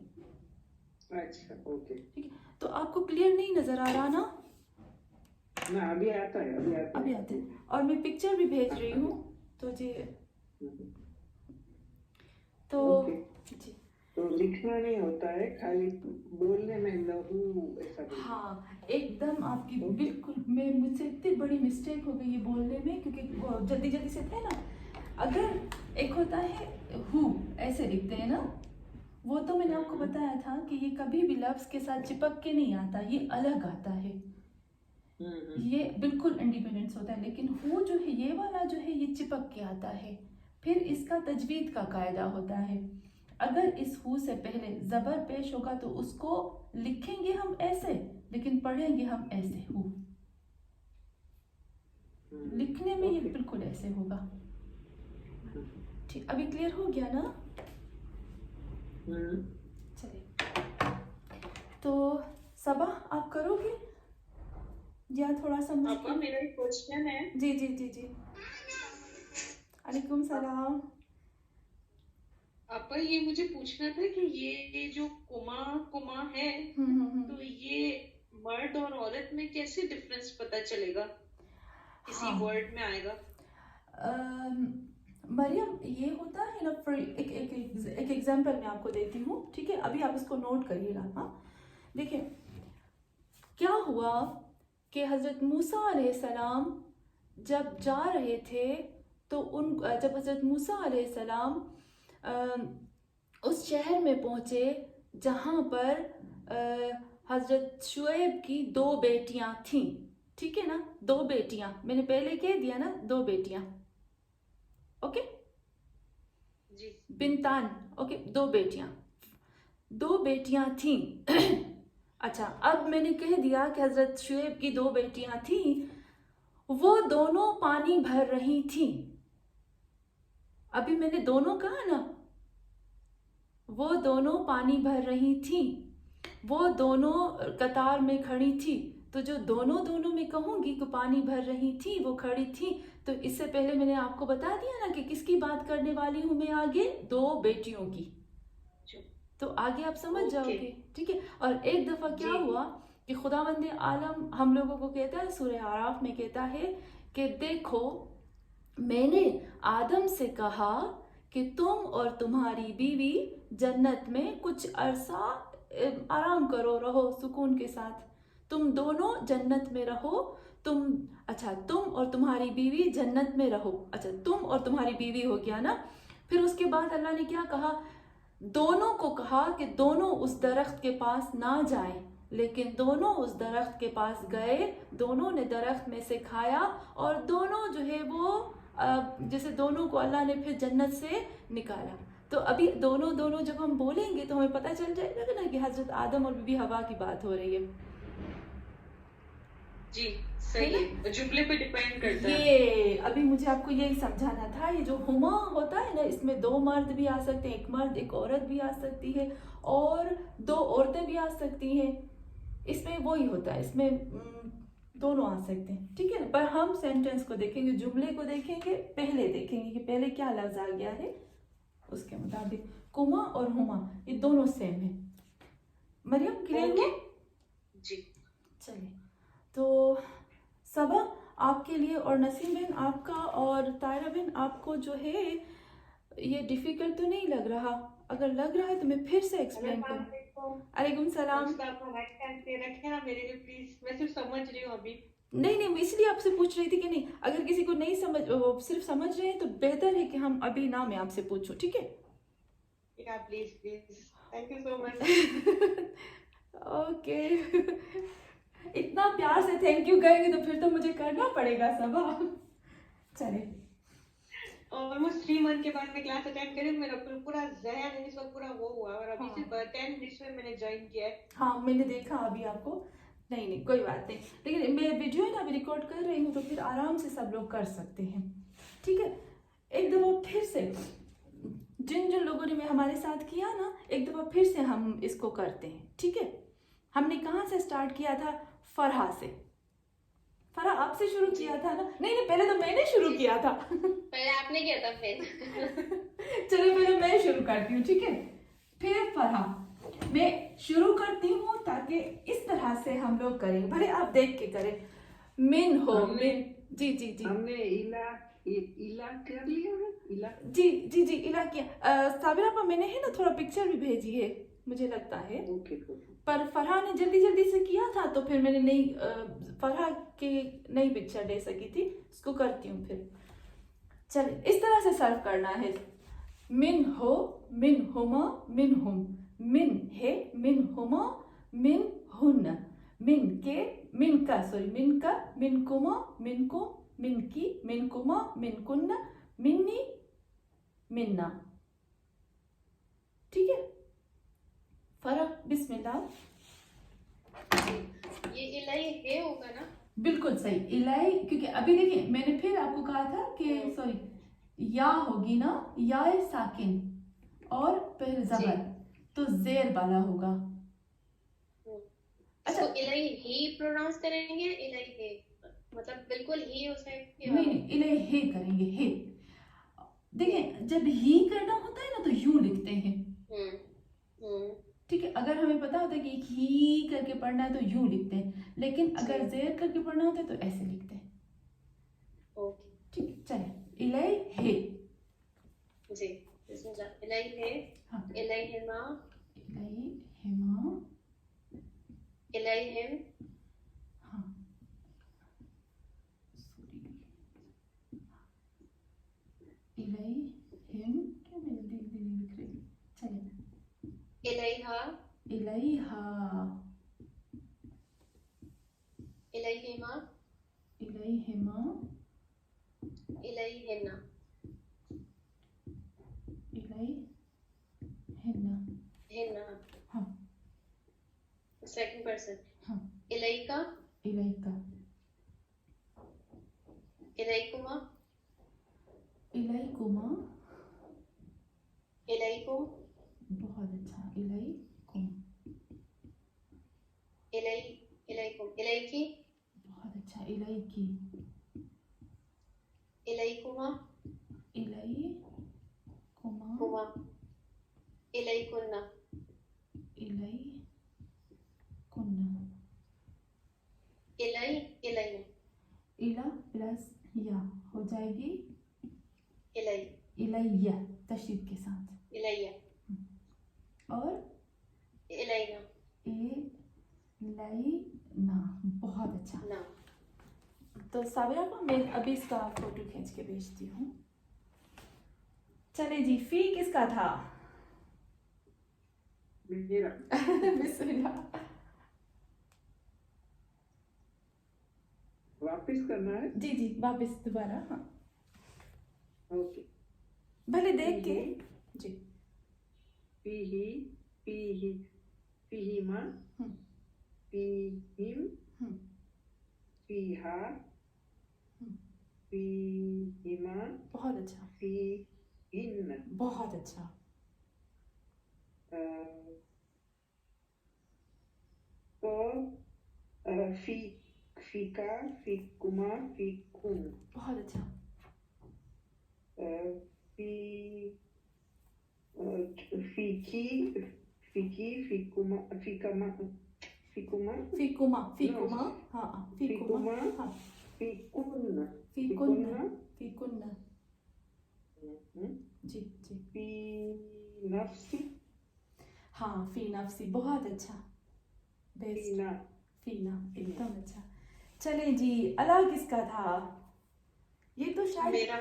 اچھا اوکے, ٹھیک ہے, تو آپ کو کلیئر نہیں نظر آ رہا نا؟ ابھی آتا ہے, ابھی آتے ہیں, اور میں پکچر بھی بھیج رہی ہوں. تو جی تو جی, تو لکھنا نہیں ہوتا ہے, خالی بولنے میں لہو ایسا. ہاں ایک دم آپ کی بالکل, مجھ سے اتنی بڑی مسٹیک ہو گئی یہ بولنے میں, کیونکہ وہ جلدی جلدی سے تھے نا. اگر ایک ہوتا ہے ہو, ایسے لکھتے ہیں نا, وہ تو میں نے آپ کو بتایا تھا کہ یہ کبھی بھی لفظ کے ساتھ چپک کے نہیں آتا, یہ الگ آتا ہے, یہ بالکل انڈیپینڈنس ہوتا ہے. لیکن ہو جو ہے, یہ والا جو ہے, یہ چپک کے آتا ہے. پھر اس کا تجوید کا قاعدہ ہوتا ہے, اگر اس ہو سے پہلے زبر پیش ہوگا تو اس کو لکھیں گے ہم ایسے, لیکن پڑھیں گے ہم ایسے, ہو. لکھنے میں یہ بالکل ایسے ہوگا. ٹھیک, ابھی کلیئر ہو گیا نا؟ چلیے, تو صبا آپ کرو گے یا تھوڑا سا مشکل؟ میرا ایک کوشچن ہے. جی جی جی جی, علیکم السلام. آپا یہ مجھے پوچھنا تھا کہ یہ جو کما ہے, تو یہ مرد اور عورت میں کیسے ڈفرنس پتا چلے گا, کسی ورڈ میں آئے گا؟ مریم یہ ہوتا ہے نا, ایک ایگزامپل میں آپ کو دیتی ہوں, ٹھیک ہے, ابھی آپ اس کو نوٹ کریے گا. ہاں دیکھیں کیا ہوا کہ حضرت موسیٰ علیہ السلام جب جا رہے تھے, تو جب حضرت موسیٰ علیہ السلام اس شہر میں پہنچے جہاں پر حضرت شعیب کی 2 بیٹیاں تھیں, ٹھیک ہے نا, 2 بیٹیاں, میں نے پہلے کہہ دیا نا, 2 بیٹیاں, اوکے, جی بنتان, اوکے, 2 بیٹیاں تھیں. اچھا, اب میں نے کہہ دیا کہ حضرت شعیب کی 2 بیٹیاں تھیں, وہ دونوں پانی بھر رہی تھیں. ابھی میں نے دونوں کہا نا, وہ دونوں پانی بھر رہی تھیں, وہ دونوں قطار میں کھڑی تھی, तो जो दोनों दोनों में कहूँगी कि पानी भर रही थी, वो खड़ी थी, तो इससे पहले मैंने आपको बता दिया ना कि किसकी बात करने वाली हूँ मैं आगे, 2 बेटियों की। तो आगे आप समझ जाओगे, ठीक है। और एक दफ़ा क्या हुआ कि खुदावंद आलम हम लोगों को कहता है, सूरह आराफ में कहता है कि देखो मैंने आदम से कहा कि तुम और तुम्हारी बीवी जन्नत में कुछ अरसा आराम करो, रहो सुकून के साथ, तुम दोनों जन्नत में रहो, तुम और तुम्हारी बीवी जन्नत में रहो। अच्छा, तुम और तुम्हारी बीवी हो गया ना। फिर उसके बाद अल्लाह ने क्या कहा, दोनों को कहा कि दोनों उस दरख्त के पास ना जाएं, लेकिन दोनों उस दरख्त के पास गए, दोनों ने दरख्त में से खाया और दोनों जो है वो जैसे दोनों को अल्लाह ने फिर जन्नत से निकाला। तो अभी दोनों दोनों जब हम बोलेंगे तो हमें पता चल जाएगा ना कि हजरत आदम और बीबी हवा की बात हो रही है। जी सही है, जुमले पे डिपेंड करता है। ये अभी मुझे आपको यही समझाना था। ये जो हुमा होता है ना, इसमें 2 मर्द भी आ सकते हैं, एक मर्द एक औरत भी आ सकती है, और 2 औरतें भी आ सकती हैं। इसमें वही होता है, इसमें दोनों आ सकते हैं, ठीक है ना। पर हम सेंटेंस को देखेंगे, जुमले को देखेंगे, पहले देखेंगे कि पहले क्या लफ्ज आ गया है, उसके मुताबिक। कुमा और हुमा ये दोनों सेम है। मरियम क्लियर है? जी चलिए, तो सबा आपके लिए और नसीम बहन आपका और तायरा बहन आपको जो है ये डिफिकल्ट तो नहीं लग रहा? अगर लग रहा है तो मैं फिर से एक्सप्लेन करूँ। अलैकुम सलाम। रखे ना मेरे लिए प्लीज, मैं सिर्फ समझ रही हूँ अभी। नहीं, मैं इसलिए आपसे पूछ रही थी कि नहीं, अगर किसी को नहीं समझ, वो सिर्फ समझ रहे हैं तो बेहतर है कि हम अभी ना मैं आपसे पूछूं, ठीक है? या please thank you so much. Okay. इतना प्यार से थैंक यू कहेंगे तो फिर तो मुझे करना पड़ेगा सबा। चलिए, ऑलमोस्ट 3 मंथ के बाद मैं क्लास अटेंड करी, मेरा पूरा जहन इस वक्त पूरा वो हुआ, और अभी सिर्फ 10 मिनट्स में मैंने ज्वाइन किया है। हाँ मैंने देखा अभी आपको। नहीं कोई बात नहीं, लेकिन मैं वीडियो है ना अभी रिकॉर्ड कर रही हूँ तो फिर आराम से सब लोग कर सकते हैं, ठीक है। एक दफ़ा फिर से जिन लोगों ने हमारे साथ किया ना, एक दफ़ा फिर से हम इसको करते हैं, ठीक है। हमने कहाँ से स्टार्ट किया था? फरहा से। फरहा आपसे शुरू किया था ना? नहीं पहले तो मैंने शुरू किया था। पहले आपने किया था फिर। चलो पहले मैं शुरू करती हूँ, ठीक है, फिर फरहा। मैं शुरू करती हूँ ताकि इस तरह से हम लोग करें, भले आप देख के करें। मिन हो मिन, जी हमने इला कर लिया है। इला जी इला किया। साबिरा पर मैंने है ना थोड़ा पिक्चर भी भेजी है, मुझे लगता है। ओके पर फरहा ने जल्दी से किया था तो फिर मैंने नहीं फरहा की नई पिक्चर दे सकी थी, उसको करती हूँ फिर। चलिए, इस तरह से सर्व करना है। मिन हो मिन हुमा मिन हुम, मिन है मिन हुमा मिन हुन, मिन के मिन का मिन का, मिन कुमा मिन को, मिन की मिन कुमा मिन कुन्ना, मिन्नी मिन्ना, ठीक है। फरक बिस्मिल्लाह। ये इलाई है होगा ना? बिल्कुल सही, इलाई, क्योंकि अभी देखिए मैंने फिर आपको कहा था कि या होगी ना, या साकिन और फिर जबर, तो जेर वाला होगा। अच्छा, इलाई ही प्रोनाउंस करेंगे, इलाई है मतलब बिल्कुल ही उसे नहीं इलाई हे करेंगे, हे। देखिए जब ही करना होता है ना तो यूं लिखते हैं, ठीक है। अगर हमें पता होता है कि ही करके पढ़ना है तो यूं लिखते हैं, लेकिन अगर जेर करके पढ़ना होता है तो ऐसे लिखते हैं, ठीक है। चलिए, इलाई हे जी, बिस्मिल्लाह। इलाई है, हाँ, इलाई हिमा, इलाई हिमा, इलाई हिम, हाँ, इलाई हिम, क्या मैं जल्दी लिख रही हूँ। चलिए, इलाइहा, इलाइहा, इलाइहिमा, इलाइहिमा, इलाइहिन्ना, इलाइहिन्ना, हिन्ना, हाँ, सेकंड पर्सन। हाँ, इलाइका, इलाइका, इलाइकुमा, इलाइकुमा, इलाइकुम, बहुत अच्छा, इलाइकुम, इलाइकुम, इलाइकी, इलाइकी, इलाइकुमा, इलाइकुमा, कुमा, इलाइकुन्ना, इलाइकुन्ना, इलाइना, इला प्लस या हो जाएगी इलाई, इलैया तशदीद के साथ, इलाइया, और इलाइना, इलैना। बहुत अच्छा। ना। तो साबिरा को मैं अभी इसका फोटो खींच के भेजती हूँ। चले जी, फी किसका था? मेरा बिस्मिल्लाह। वापस करना है। जी जी, वापस दोबारा। हाँ, ओके। भले देख के। जी। पीही, पीही, पीहिमा, पीहिम, पीहा, पीहिमा, बहुत अच्छा, पीहिन, बहुत अच्छा। तो फी, फीका, फीकुमा, फीकुम, बहुत अच्छा। फी, फीकी, फीकी, फीकुमा, फीकमा, फीकुमा, फीकुमा, फीकुमा, हाँ फीकुमा, हाँ फीकुन, फीकुन्ना, फीकुन्ना। जी जी। फी नफ्सी, हाँ, फी नफ्सी, बहुत अच्छा, बेस्ट। फीना, फीना, एकदम अच्छा। चले जी, अला किसका था? ये तो शायद मेरा।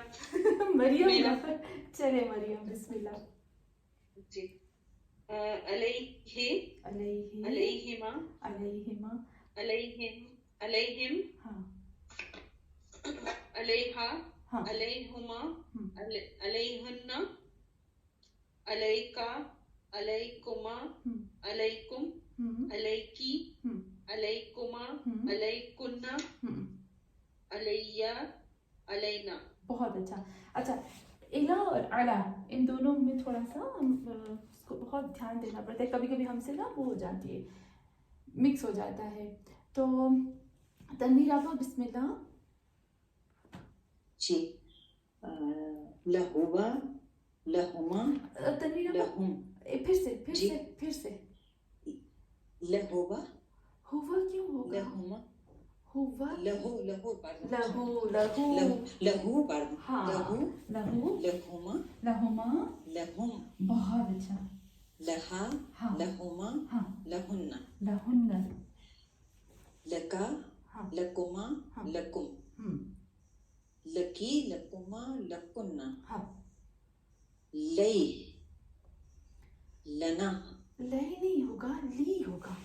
मरियम मेरा। का। चले मरियम, बिस्मिल्लाह। जी। अलैहि, अलैहि, अलैहिमा, अलैहिमा, अलैहिम, अलैहिम, हाँ अलैहा, हाँ, अलैहुमा, अलैहुन्ना, अलैका, अलैकुमा, अलैकुम, अलैकी, अलैकुमा, अलैकुन्ना, अलैया, अलैना। बहुत अच्छा। अच्छा, इला और अला, इन दोनों में थोड़ा सा उसको बहुत ध्यान देना पड़ता है। कभी कभी हमसे ना वो हो जाती है, मिक्स हो जाता है। तो तनवीर आपा, बिस्मिल्लाह। जी। लहुवा, लहुमा, तनवीर आपा, लहुम, फिर से। लहुवा, हुआ क्यों होगा? लहुमा, हुआ, लहू, लहू, pardon. लहू, लहू, pardon. हाँ, लहू, लहू, लहुमा, लहुमा, लहुम, बहुत अच्छा। लहा, हाँ, लहुमा, हाँ, लहुन्ना, लहुन्ना, लका, हाँ, लकुमा, हाँ, लकुम, लकी, लकुमा, लकुन्ना, हाँ। लई, लना, लही नहीं होगा, ली होगा।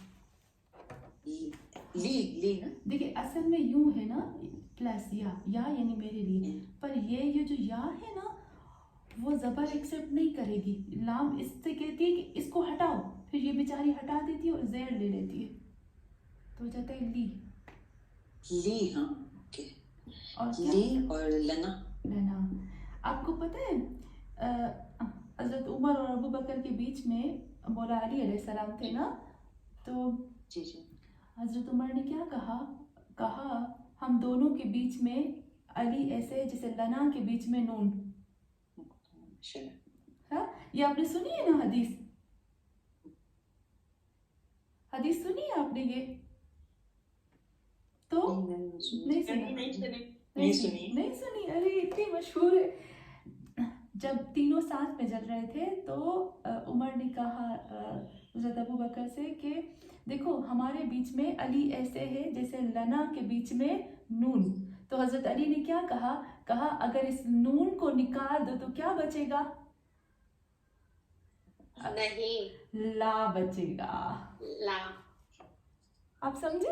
ली ना। देखिए असल में यूं है ना, प्लस या यानी मेरे लिए, पर ये जो या है ना, वो जबर एक्सेप्ट नहीं करेगी। लाम इससे कहती है कि इसको हटाओ, फिर ये बेचारी हटा देती है और जेर ले लेती है, तो हो जाता है ली। हाँ, ओके। और ली और लना। आपको पता है हजरत उमर और अबू बकर के बीच में मौला अली अलैहिस्सलाम थे ना, तो जी जी। हजरत उमर ने क्या कहा हम दोनों के बीच में अली ऐसे जैसे लना के बीच में नून। हाँ, ये आपने सुनी है ना हदीस सुनी है आपने ये? तो नहीं सुनी। अरे इतनी मशहूर है। जब तीनों साथ में चल रहे थे तो उमर ने कहा हजरत अबू बकर से कि देखो हमारे बीच में अली ऐसे है जैसे लना के बीच में नून। तो हजरत अली ने क्या कहा अगर इस नून को निकाल दो तो क्या बचेगा? नहीं, ला बचेगा। ला। आप समझे?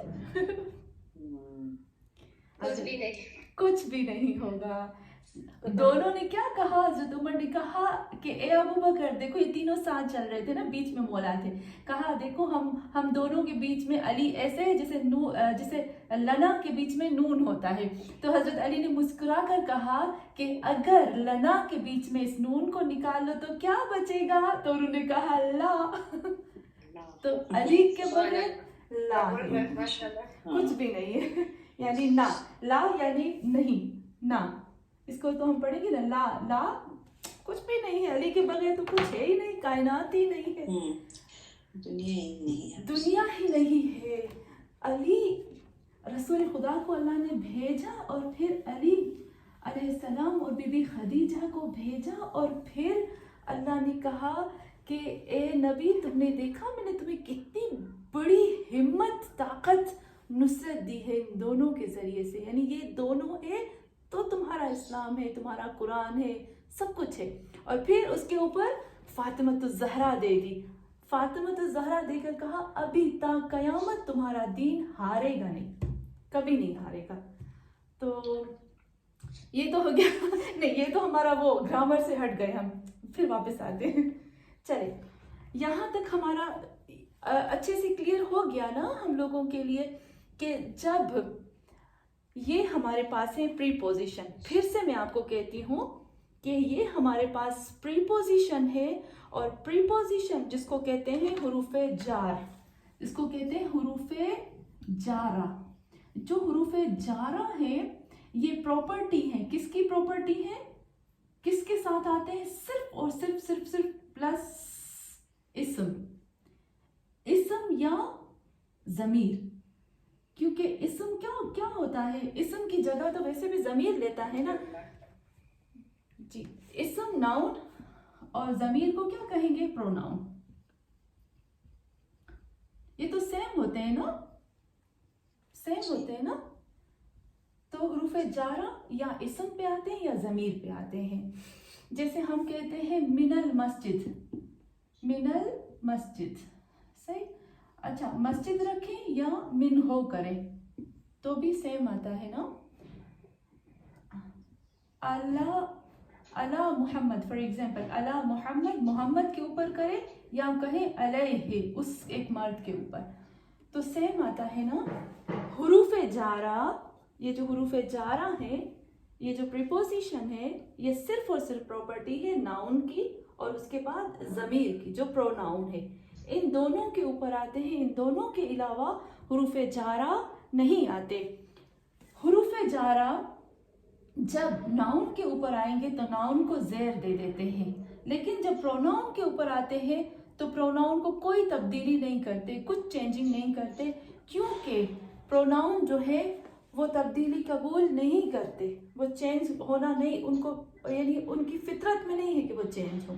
कुछ भी नहीं होगा। दोनों ने क्या कहा? हजरत उमर ने कहा कि ए अबू बकर देखो, ये तीनों साथ चल रहे थे ना, बीच में मौला थे। कहा देखो हम दोनों के बीच में अली ऐसे है जैसे लना के बीच में नून होता है। तो हजरत अली ने मुस्कुरा कर कहा कि अगर लना के बीच में इस नून को निकाल लो तो क्या बचेगा? तो उन्होंने कहा ला। तो अली के बगैर ला है, कुछ भी नहीं है। یعنی نہ, لا یعنی نہیں, نہ. اس کو تو ہم پڑھیں گے نا, لا لا کچھ بھی نہیں ہے, علی کے بغیر تو کچھ ہے ہی نہیں, کائنات ہی نہیں ہے, دنیا ہی نہیں ہے, دنیا ہی نہیں ہے. علی رسول خدا کو اللہ نے بھیجا, اور پھر علی علیہ السلام اور بی بی خدیجہ کو بھیجا, اور پھر اللہ نے کہا کہ اے نبی تم نے دیکھا میں نے تمہیں کتنی بڑی ہمت, طاقت, نصرت دی ہے ان دونوں کے ذریعے سے, یعنی یہ دونوں ہے تو تمہارا اسلام ہے, تمہارا قرآن ہے, سب کچھ ہے. اور پھر اس کے اوپر فاطمۃ الزہرا دے دی, فاطمۃ الزہرا دے کر کہا ابھی تا قیامت تمہارا دین ہارے گا نہیں, کبھی نہیں ہارے گا. تو یہ تو ہو گیا نہیں, یہ تو ہمارا وہ گرامر سے ہٹ گئے, ہم پھر واپس آتے ہیں. چلے یہاں تک ہمارا اچھے سے کلیئر ہو گیا نا ہم لوگوں کے لیے کہ جب یہ ہمارے پاس ہے پری پوزیشن. پھر سے میں آپ کو کہتی ہوں کہ یہ ہمارے پاس پری پوزیشن ہے, اور پری پوزیشن جس کو کہتے ہیں حروف جار, اس کو کہتے ہیں حروف جارہ. جو حروف جارہ ہیں یہ پراپرٹی ہیں, کس کی پراپرٹی ہے, کس کے ساتھ آتے ہیں, صرف اور صرف پلس اسم, اسم یا ضمیر. کیونکہ اسم کیا ہوتا ہے, اسم کی جگہ تو ویسے بھی ضمیر لیتا ہے نا جی. اسم ناؤن, اور ضمیر کو کیا کہیں گے, پروناؤن. یہ تو سیم ہوتے ہیں نا, سیم ہوتے ہیں نا. تو حروف جارہ یا اسم پہ آتے ہیں یا ضمیر پہ آتے ہیں. جیسے ہم کہتے ہیں من المسجد, من المسجد, صحیح. اچھا مسجد رکھیں یا من ہو کریں تو بھی سیم آتا ہے نا. اللہ محمد فار ایگزامپل, اللہ محمد, محمد کے اوپر کریں یا کہیں علیہ, اس ایک مرد کے اوپر, تو سیم آتا ہے نا. حروف جارہ, یہ جو حروف جارہ ہیں, یہ جو پریپوزیشن ہے, یہ صرف اور صرف پراپرٹی ہے ناؤن کی, اور اس کے بعد ضمیر کی جو پروناؤن ہے. ان دونوں کے اوپر آتے ہیں, ان دونوں کے علاوہ حروف جارہ نہیں آتے. حروف جارہ جب ناؤن کے اوپر آئیں گے تو ناؤن کو زیر دے دیتے ہیں, لیکن جب پروناؤن کے اوپر آتے ہیں تو پروناؤن کو کوئی تبدیلی نہیں کرتے, کچھ چینجنگ نہیں کرتے, کیونکہ پروناؤن جو ہے وہ تبدیلی قبول نہیں کرتے, وہ چینج ہونا نہیں ان کو, یعنی ان کی فطرت میں نہیں ہے کہ وہ چینج ہو,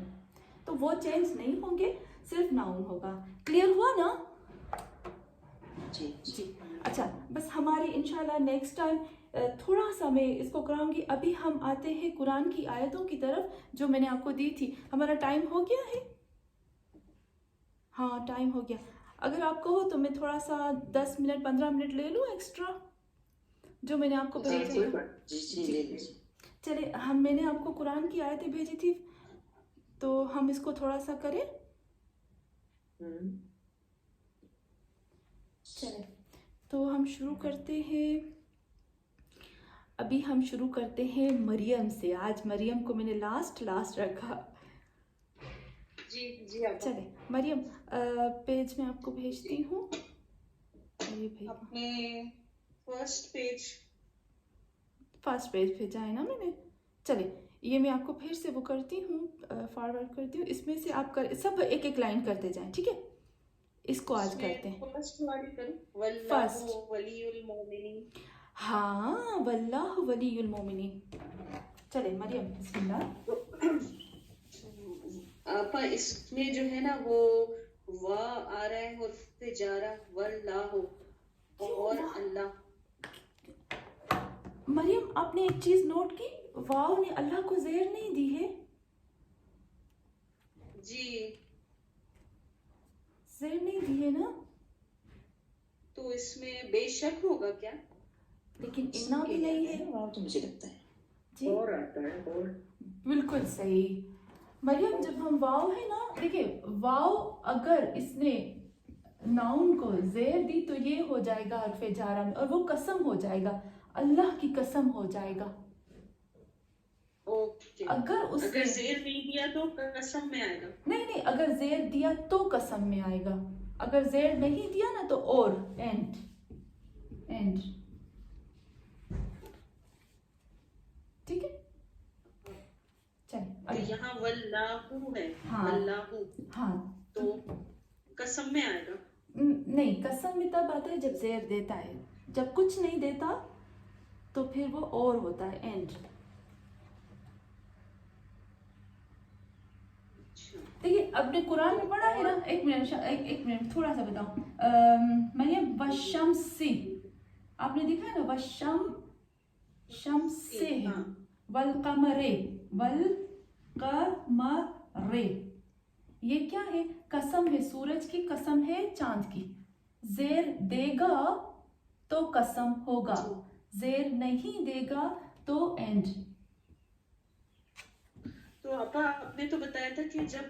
تو وہ چینج نہیں ہوں گے, صرف ناؤن ہوگا. کلیئر ہوا نا جی جی. اچھا بس ہمارے انشاءاللہ نیکسٹ ٹائم تھوڑا سا میں اس کو کراؤں گی. ابھی ہم آتے ہیں قرآن کی آیتوں کی طرف جو میں نے آپ کو دی تھی. ہمارا ٹائم ہو گیا ہے, ہاں ٹائم ہو گیا. اگر آپ کہو تو میں تھوڑا سا 10 منٹ 15 منٹ لے لوں ایکسٹرا جو میں نے آپ کو بھیجی. چلے میں نے آپ کو قرآن کی آیتیں بھیجی تھی, تو ہم اس کو تھوڑا سا کریں. چلے تو ہم شروع کرتے ہیں. ابھی ہم شروع کرتے ہیں مریم سے. آج مریم کو میں نے لاسٹ رکھا. جی چلے مریم, پیج میں آپ کو بھیجتی ہوں. اپنے فرسٹ پیج بھیجا ہے نا میں نے. چلے یہ میں آپ کو پھر سے وہ کرتی ہوں, فارورڈ کرتی ہوں. اس میں سے آپ سب ایک ایک لائن کرتے جائیں, ٹھیک ہے. اس کو آج کرتے ہیں فرسٹ. ہاں واللہ ولی المومنین. چلے مریم بسم اللہ. آپا اس میں جو ہے نا وہ وا آ رہا ہے حرف جارہ, واللہ اور اللہ. مریم آپ نے ایک چیز نوٹ کی, واو نے اللہ کو زیر نہیں دی ہے. جی زیر نہیں دی ہے نا, تو اس میں بے شک ہوگا کیا؟ لیکن اتنا بھی نہیں ہے. تو مجھے لگتا ہے جی اور آتا ہے, اور بالکل صحیح. مریم جب ہم واو ہے نا, دیکھیں واو اگر اس نے ناؤن کو زیر دی تو یہ ہو جائے گا حرف جارہ میں, اور وہ قسم ہو جائے گا, اللہ کی قسم ہو جائے گا. اگر زیر نہیں دیا تو قسم میں آئے گا. نہیں, اگر زیر دیا تو قسم میں آئے گا. اگر زیر نہیں دیا نا تو اور اینڈ. चलिए तो अगला। यहाँ वल्लाहु है, हाँ। वल्लाहु, हाँ तो कसम में आएगा। नहीं, कसम में तब आता है जब ज़ेर देता है, जब कुछ नहीं देता तो फिर वो और होता है एंड। देखिए आपने कुरान में पढ़ा है ना, एक मिनट थोड़ा सा बताऊं। मैंने वशमसी, आपने देखा है ना, शमसे है, हाँ। वल कमरे, ये क्या है? कसम है, सूरज की कसम है, चांद की। ज़ेर देगा तो कसम होगा, ज़ेर नहीं देगा तो एंड। तो आपा आपने तो बताया था कि जब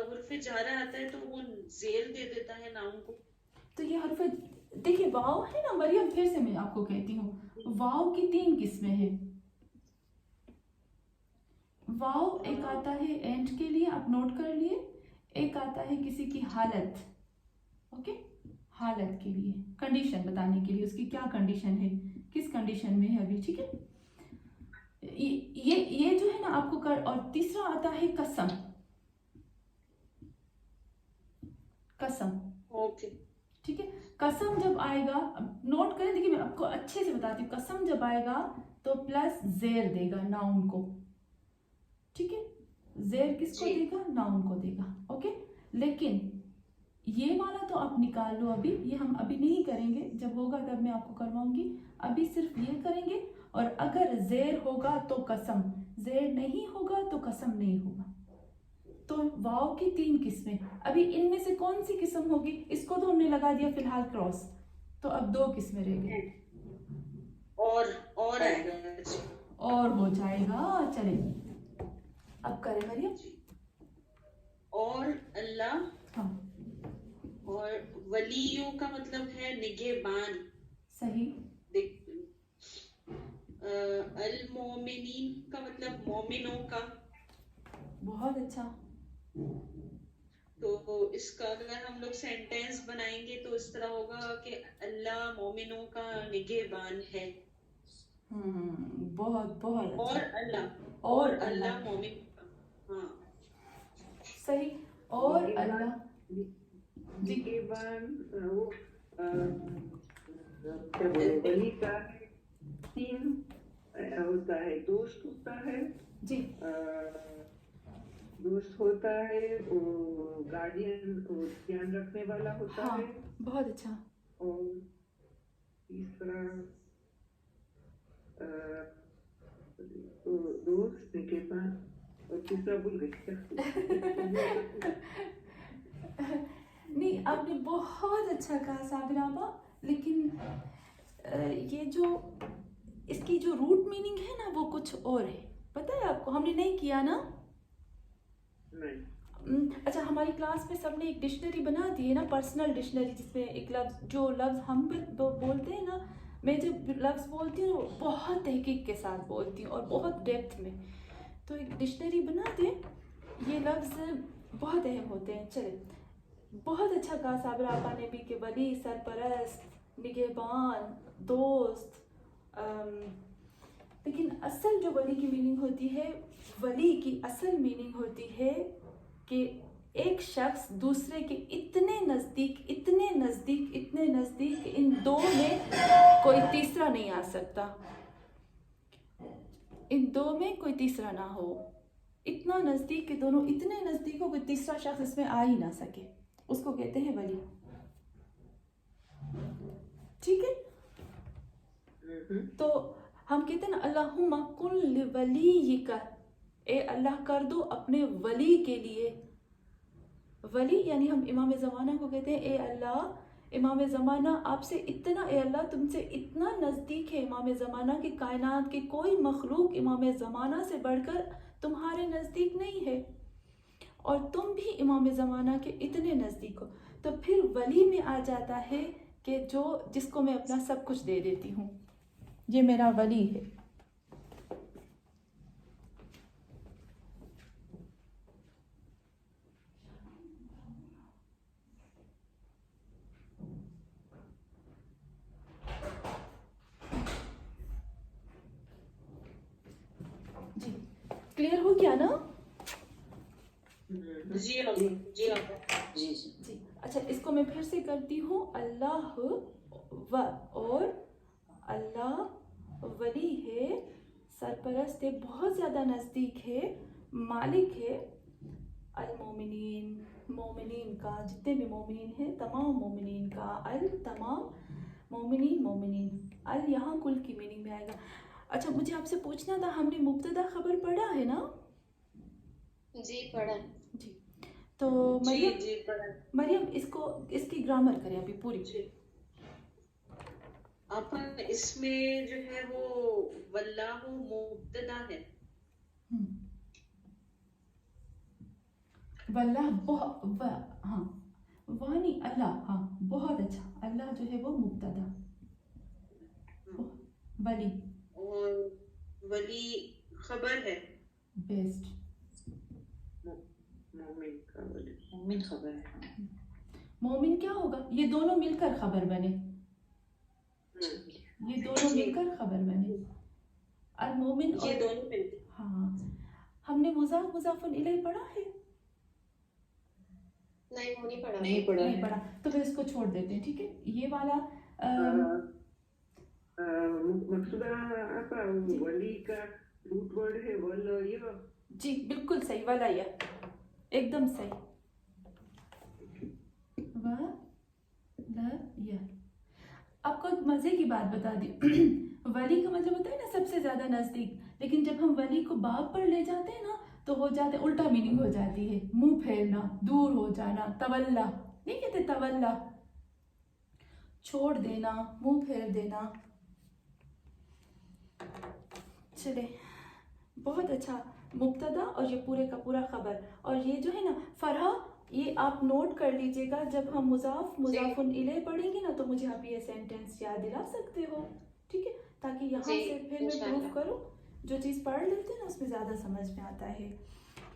हुर्फ़े जारा आता है तो वो ज़ेर दे देता है नाउन को। तो ये हर्फ, देखिए वाव है ना मरियम, फिर से मैं आपको कहती हूँ, वाव की 3 किस्में हैं। वाव एक आता है एंड के लिए, आप नोट कर लिए, एक आता है किसी की हालत, ओके, हालत के लिए, कंडीशन बताने के लिए, उसकी क्या कंडीशन है, किस कंडीशन में है अभी, ठीक है। ये जो है ना आपको कर, और तीसरा आता है कसम, कसम, ओके, ठीक है। कसम जब आएगा, अब नोट करें, देखिए मैं आपको अच्छे से बताती हूँ, कसम जब आएगा तो प्लस ज़ेर देगा नाउन को, ठीक है। ज़ेर किसको जी। देगा? नाउन को देगा, ओके। लेकिन ये वाला तो आप निकाल लो अभी, ये हम अभी नहीं करेंगे, जब होगा तब मैं आपको करवाऊंगी। अभी सिर्फ ये करेंगे, और अगर ज़ेर होगा तो कसम, ज़ेर नहीं होगा तो कसम नहीं होगा। तो वाव की 3 किस्में, अभी इनमें से कौन सी किस्म होगी? इसको तो हमने लगा दिया फिलहाल क्रॉस, तो अब 2 किस्में रह गई, और आएगा जी। और हो जाएगा। चलिए अब करें मरियम। और अल्लाह, हाँ और वलियों का मतलब है निगहबान। सही। अल मोमिनीन का मतलब मोमिनों का। बहुत अच्छा। तो इसका अगर हम लोग सेंटेंस बनाएंगे तो इस तरह होगा कि अल्लाह मोमिनों का निगहबान है। बहुत बहुत अच्छा। और अल्लाह मोमिन का, हाँ सही। और अल्लाह निगहबान, वो क्या बोले, वली का 3 होता है, दोस्त होता है जी, दोस्त होता है, वो गार्डियन, वो ध्यान रखने वाला होता हाँ है, बहुत अच्छा। और तीसरा तो दोस्त निगहबान, और तीसरा भूल गई क्या? नहीं आपने बहुत अच्छा कहा साबिर आपा, लेकिन ये जो इसकी जो रूट मीनिंग है ना वो कुछ और है, पता है आपको, हमने नहीं किया ना। नहीं। अच्छा, हमारी क्लास में सबने एक डिक्शनरी बना दी है ना, पर्सनल डिक्शनरी, जिसमें एक लफ्ज़, जो लफ्ज़ हम बोलते हैं ना, मैं जब लफ्ज़ बोलती हूँ बहुत तहकीक के साथ बोलती हूँ और बहुत डेप्थ में, तो एक डिक्शनरी बना दें, ये लफ्ज़ बहुत अहम होते हैं। चले, बहुत अच्छा कहा साबिर आपा ने भी कि वली, सरपरस्त, निगहबान, दोस्त, लेकिन असल जो वली की मीनिंग होती है, वली की असल मीनिंग होती है कि एक शख्स दूसरे के इतने नज़दीक, इतने नज़दीक, इतने नज़दीक, इन 2 में कोई तीसरा नहीं आ सकता, इन 2 में कोई तीसरा ना हो, इतना नज़दीक कि दोनों इतने नज़दीक हो, कोई तीसरा शख्स इसमें आ ही ना सके, उसको कहते हैं वली, ठीक है। तो हम कहते हैं ना, अल्लाहुम्मा कुल वलीयिका, ए अल्लाह कर दो अपने वली के लिए। वली यानी हम इमाम ज़माना को कहते हैं, ए अल्लाह इमाम ज़माना आपसे इतना, ए अल्लाह तुमसे इतना नज़दीक है इमाम ज़माना की, कायनात की कोई मखलूक इमाम ज़माना से बढ़कर तुम्हारे नज़दीक नहीं है, और तुम भी इमाम ज़माना के इतने नज़दीक हो। तो फिर वली में आ जाता है कि जिसको मैं अपना सब कुछ दे देती हूँ, ये मेरा वली है। जी क्लियर हो गया ना? जी आप जी आप जी जी जी। अच्छा, इसको मैं फिर से करती हूँ। अल्लाह व और अल्लाह वली है, सरपरस्त है, बहुत ज़्यादा नज़दीक है, मालिक है, अल मोमिनीन, मोमिनीन का, जितने भी मोमिनीन हैं तमाम मोमिनीन का, अल तमाम मोमिनीन, मोमिनीन, अल यहाँ कुल की मीनिंग में आएगा। अच्छा, मुझे आपसे पूछना था, हमने मुब्तदा खबर पढ़ा है ना? जी पढ़ा। जी। तो जी मरियम, जी पढ़ा। मरियम इसको, इसकी ग्रामर करें अभी पूरी। जी अपन इसमें जो है वो वल्लाहु मुब्तदा है। वल्लाह हाँ, वानी अल्लाह, हाँ बहुत अच्छा। अल्लाह जो है वो मुब्तदा, वली और वली खबर है। बेस्ट। मोमिन का वली। मोमिन खबर है। मोमिन क्या होगा? ये दोनों मिलकर खबर बने, ये दोनों मिलकर खबर बने। और मोमिन ये और दोनों मिलते। हाँ, हमने मुज़ाफ मुज़ाफुन इलैह पढ़ा है? नहीं वो नहीं पढ़ा। नहीं पढ़ा नहीं है। पढ़ा, तो फिर इसको छोड़ देते हैं, ठीक है? ये वाला मकसूदा apa वली का रूट वर्ड है वलय। जी बिल्कुल सही, वलाया, एकदम सही, वलाया। आपको एक मजे की बात बता दी। वली का मतलब होता है ना सबसे ज्यादा नजदीक, लेकिन जब हम वली को बाप पर ले जाते हैं ना तो हो जाते, उल्टा मीनिंग हो जाती है, मुंह फेरना, दूर हो जाना, तवल्ला नहीं कहते, तवल्ला छोड़ देना, मुंह फेर देना। चले, बहुत अच्छा। मुब्तदा और ये पूरे का पूरा खबर, और ये जो है ना फरहा, ये आप नोट कर लीजिएगा, जब हम मुज़ाफ मुज़ाफुन इलैह पढ़ेंगे ना तो मुझे आप ये सेंटेंस याद दिला सकते हो, ठीक है? ताकि यहाँ जी, से फिर मैं इंशाल्लाह। प्रूफ करूँ, जो चीज़ पढ़ लेते हैं ना उसमें ज़्यादा समझ में आता है।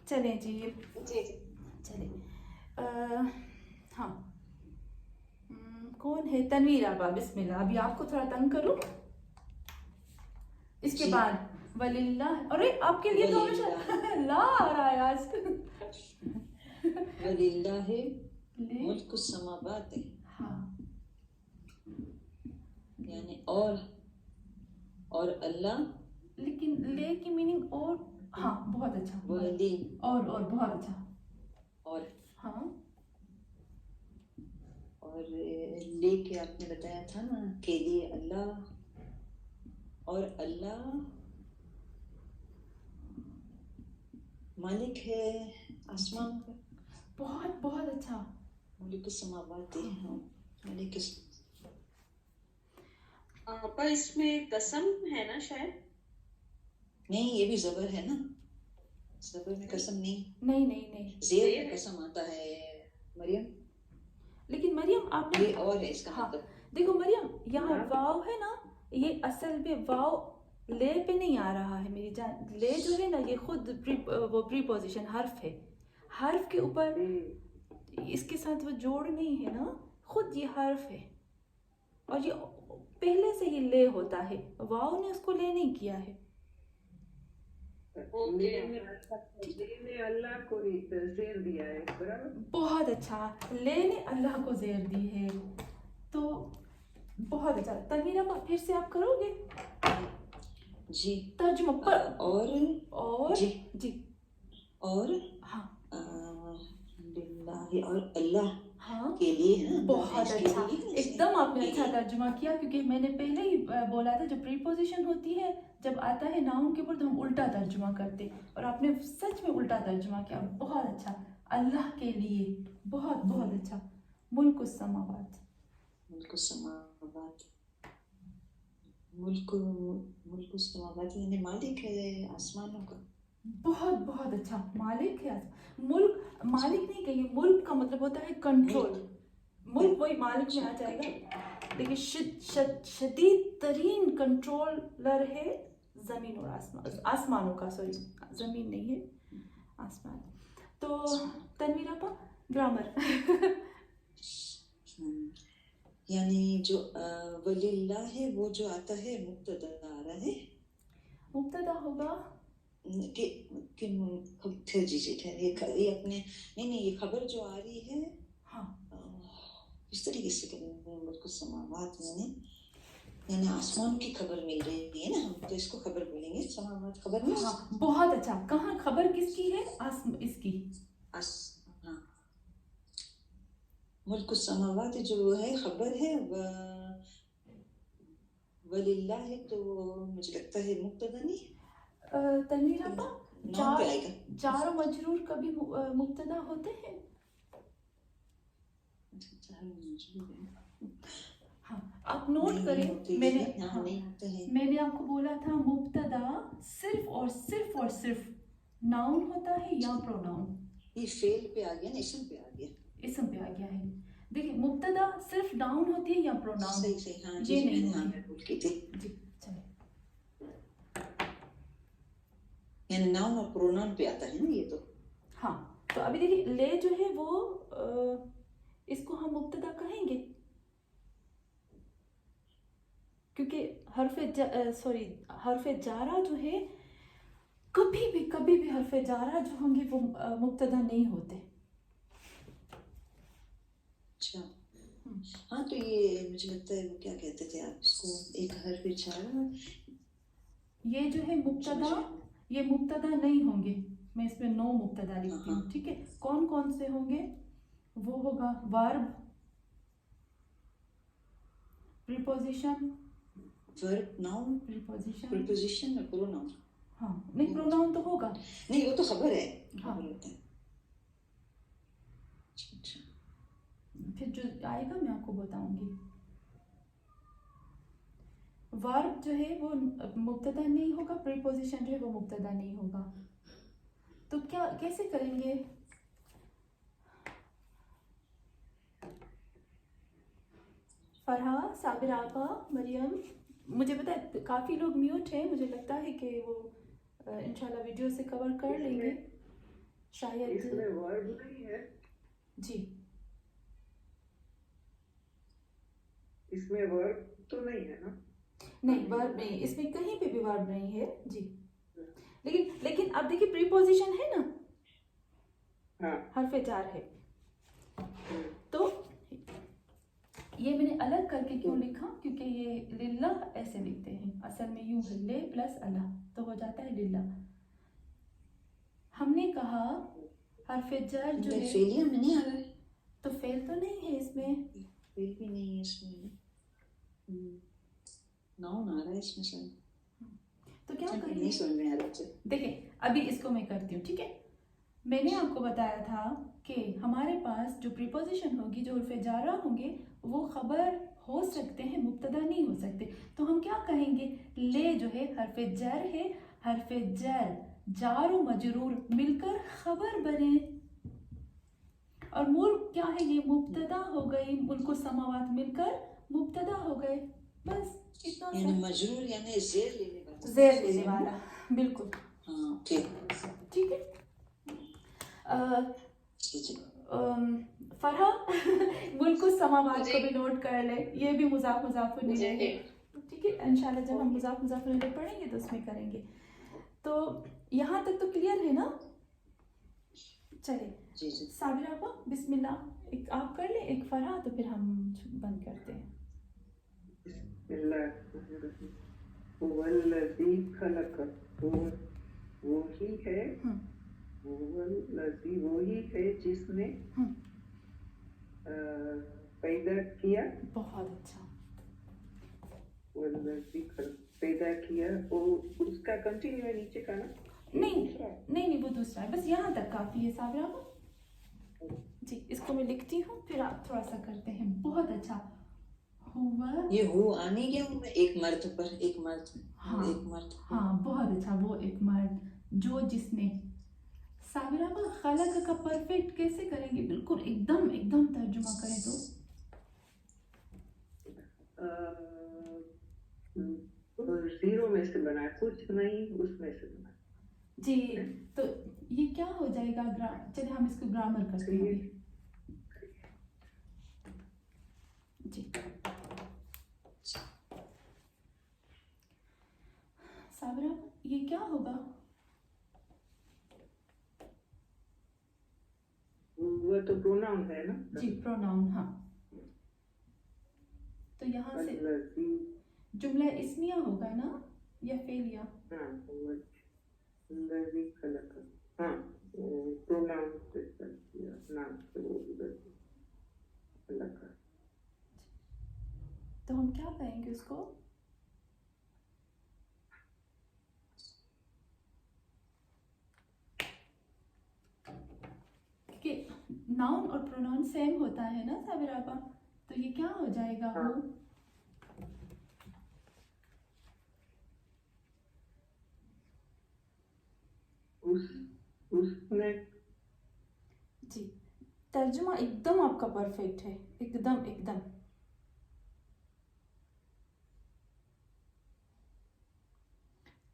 चलें जी, जी जी चलें। हाँ, कौन है? तनवीर आबा, बिस्मिल्लाह। अभी आपको थोड़ा तंग करूँ, इसके जी। बाद वलिल्लाह। अरे आपके लिए तो हमेशा ला आ रहा है आज। वलिल्लाहि ले, मुल्कु समावात, हाँ यानी और अल्लाह लेकिन ले की मीनिंग और, हाँ बहुत अच्छा, वली और बहुत अच्छा, और हाँ ले के आपने बताया था ना के लिए अल्लाह, और अल्लाह मालिक है आसमान का, बहुत अच्छा। मुल्क समावात है, मालिक आपा इसमें कसम है ना शायद? नहीं, ये भी जबर है ना, जबर में कसम नहीं, नहीं, जेर में कसम आता है मरियम, लेकिन मरियम आपने, ये और है इसका हाँ मतलब। देखो मरियम, यहाँ वाव है ना, ये असल में वाव ले पे नहीं आ रहा है मेरी जान। ले जो है ना ये खुद वो प्रीपोजिशन हर्फ है, हर्फ के ऊपर इसके साथ वो जोड़ नहीं है ना, खुद ये हर्फ है, और ये पहले से ही ले होता है, वाव ने उसको ले नहीं किया है। ने अल्लाह को जेर दिया है, बराबर। बहुत अच्छा, ले ने अल्लाह को जेर दी है, तो बहुत अच्छा। तनवीर फिर से आप करोगे जी तर्जुमा पर? और जी और हाँ लिल्लाहि और अल्लाह हाँ के लिए है, बहुत इसके अच्छा, लिए, एकदम आपने अच्छा तर्जुमा किया, क्योंकि मैंने पहले ही बोला था जो प्रीपोजिशन होती है जब आता है नाउन के ऊपर तो हम उल्टा तर्जुमा करते, और आपने सच में उल्टा तर्जुमा किया, बहुत अच्छा। अल्लाह के लिए, बहुत अच्छा। मुल्क समावात, मुल्क समावात, मुल्क समावात यानी मालिक है आसमानों का, बहुत अच्छा। मालिक है, मुल्क, मालिक नहीं कहिए, मुल्क का मतलब होता है कंट्रोल, मुल्क वही मालिक में आ जाएगा, लेकिन शदीद तरीन कंट्रोलर है जमीन और आसमान, आसमानों का, सॉरी जमीन नहीं है, आसमान। तो तनवीर आपा ग्रामर। यानी जो वलिल्लाह है वो जो आता है मुब्तदा आ रहा है, मुब्तदा होगा जी ठहरिए, ये अपने नहीं, ये खबर जो आ रही है हाँ इस तरीके से करेंगे, मुल्क समावात यानी आसमान की खबर मिल रही है ना, हम तो इसको खबर बोलेंगे, समावात खबर नहीं। हाँ, बहुत अच्छा। कहाँ खबर किसकी है? इसकी हाँ, मुल्क समावात जो है खबर है, वलिल्लाह है, तो मुझे लगता है मुक्तदा नहीं, तनवीर आपा, नाम पे आएगा। जार और मजरूर कभी मुब्तदा होते हैं? हाँ, आप नोट करें, मैंने आपको बोला था मुब्तदा सिर्फ और सिर्फ नाउन होता है या प्रोनाउन? ये फेल पे आ गया ना, इसम पे आ गया, इसम पे आ गया है। देखिए, मुब्तदा सिर्फ नाउन होती है या प्रोनाउन? सही हाँ, ये नहीं हाँ, होती। मैं भूल गई थी। जी चलिए, यानी नाउन और प्रोनाउन पे आता है ना ये तो। हाँ, तो अभी देखिए, ले जो है वो इसको हम मुब्तदा कहेंगे, क्योंकि हर्फ जारा जो है कभी भी हर्फ जारा जो होंगे वो मुब्तदा नहीं होते। अच्छा, हाँ, तो ये मुझे लगता है वो क्या कहते थे आप इसको, एक हर्फ जारा, ये जो है मुब्तदा, ये मुब्तदा नहीं होंगे। मैं इसमें 9 मुब्तदा लिखती हूँ, ठीक है? कौन कौन से होंगे? वो होगा वर्ब, प्रीपोजिशन, नाउन, प्रीपोजिशन और प्रोनाउन। हाँ, नहीं, प्रोनाउन तो होगा नहीं, वो तो खबर है। हाँ, अच्छा, फिर जो आएगा मैं आपको बताऊंगी। वर्ब जो है वो मुब्तदा नहीं होगा, प्रीपोजिशन जो है वो मुब्तदा नहीं होगा। तो क्या कैसे करेंगे? फरहा, साबिर आपा, मरियम, मुझे पता है काफ़ी लोग म्यूट हैं, मुझे लगता है कि वो इंशाल्लाह वीडियो से कवर कर लेंगे शायद। इसमें वर्ब नहीं है जी, इसमें वर्ब तो नहीं है ना? नहीं, वर्ब नहीं, इसमें कहीं पे भी वर्ब नहीं है जी। लेकिन अब देखिए, प्रीपोजिशन है ना, हाँ, हर्फ जार है, तो ये मैंने अलग करके क्यों लिखा? क्योंकि ये लिल्लाह ऐसे लिखते हैं, असल में यूं है, ले प्लस अल्लाह तो हो जाता है लिल्लाह। हमने कहा हर्फ जार जो है फेलियर में नहीं आ रहा है, तो फेल तो नहीं है इसमें, फेल भी नहीं है इसमें, नाउन आ रहा है इसमें सर, तो क्या नहीं करेंगे? समझ में आ रहा है। देखिए, अभी इसको मैं करती हूँ, ठीक है? मैंने आपको बताया था कि हमारे पास जो प्रीपोजिशन होगी, जो हर्फ जारा होंगे, वो खबर हो सकते हैं, मुब्तदा नहीं हो सकते। तो हम क्या कहेंगे? ले जो है हर्फ जर है, हर्फ जर जार और मजरूर मिलकर खबर बने, और मुल्क क्या है? ये मुब्तदा हो गई, मुल्क समावात मिलकर मुब्तदा हो गए, बस इतना सा। यानी मजरूर यानी ज़ेर लेने वाला, ज़ेर लेने वाला, बिल्कुल हाँ, ठीक है। जी। फरहा, मुल्क समावात को भी नोट कर ले, ये भी मुज़ाफ नहीं है, ठीक है? इंशाल्लाह जब हम मुज़ाफ नहीं पढ़ेंगे तो उसमें करेंगे। तो यहाँ तक तो क्लियर है ना? चलिए, जी। साबिर आपा, बिस्मिल्लाह, एक आप कर ले, एक फरहा, तो फिर हम बंद करते हैं। वल्लज़ी खलक़, वो ही है, वल्लज़ी वही है जिसने पैदा किया। बहुत अच्छा। वल्लज़ी खलक़, पैदा किया, और उसका कंटिन्यू है नीचे का ना? नहीं, वो दूसरा है, बस यहाँ तक काफी है साबिर आपा जी। इसको मैं लिखती हूँ, फिर आप थोड़ा सा करते हैं। बहुत अच्छा हुआ, ये हो आने गया हूँ मैं, एक मर्द पर एक मर्द, हाँ, एक मर्द, हाँ, बहुत अच्छा, वो एक मर्द जो जिसने। साबिर आपा, खलक का परफेक्ट कैसे करेंगे? बिल्कुल एकदम तर्जुमा करें तो। जीरो में से बना, कुछ नहीं उसमें से बना जी। तो ये क्या हो जाएगा? चलिए हम इसको ग्रामर करते हैं जी। साबिरा, ये क्या होगा? तो प्रोनाउन है ना? जी प्रोनाउन, हाँ। तो यहाँ से الذي, जुमला इस्मिया होगा ना या फेलिया? हाँ هو الذي خلق, हाँ प्रोनाउन से स्टार्ट किया, नाम से वो الذي خلق. तो हम क्या कहेंगे उसको? कि नाउन और प्रोनाउन सेम होता है ना साबिरा आपा, तो ये क्या हो जाएगा? हाँ। उसने, जी तर्जुमा एकदम आपका परफेक्ट है, एकदम एकदम।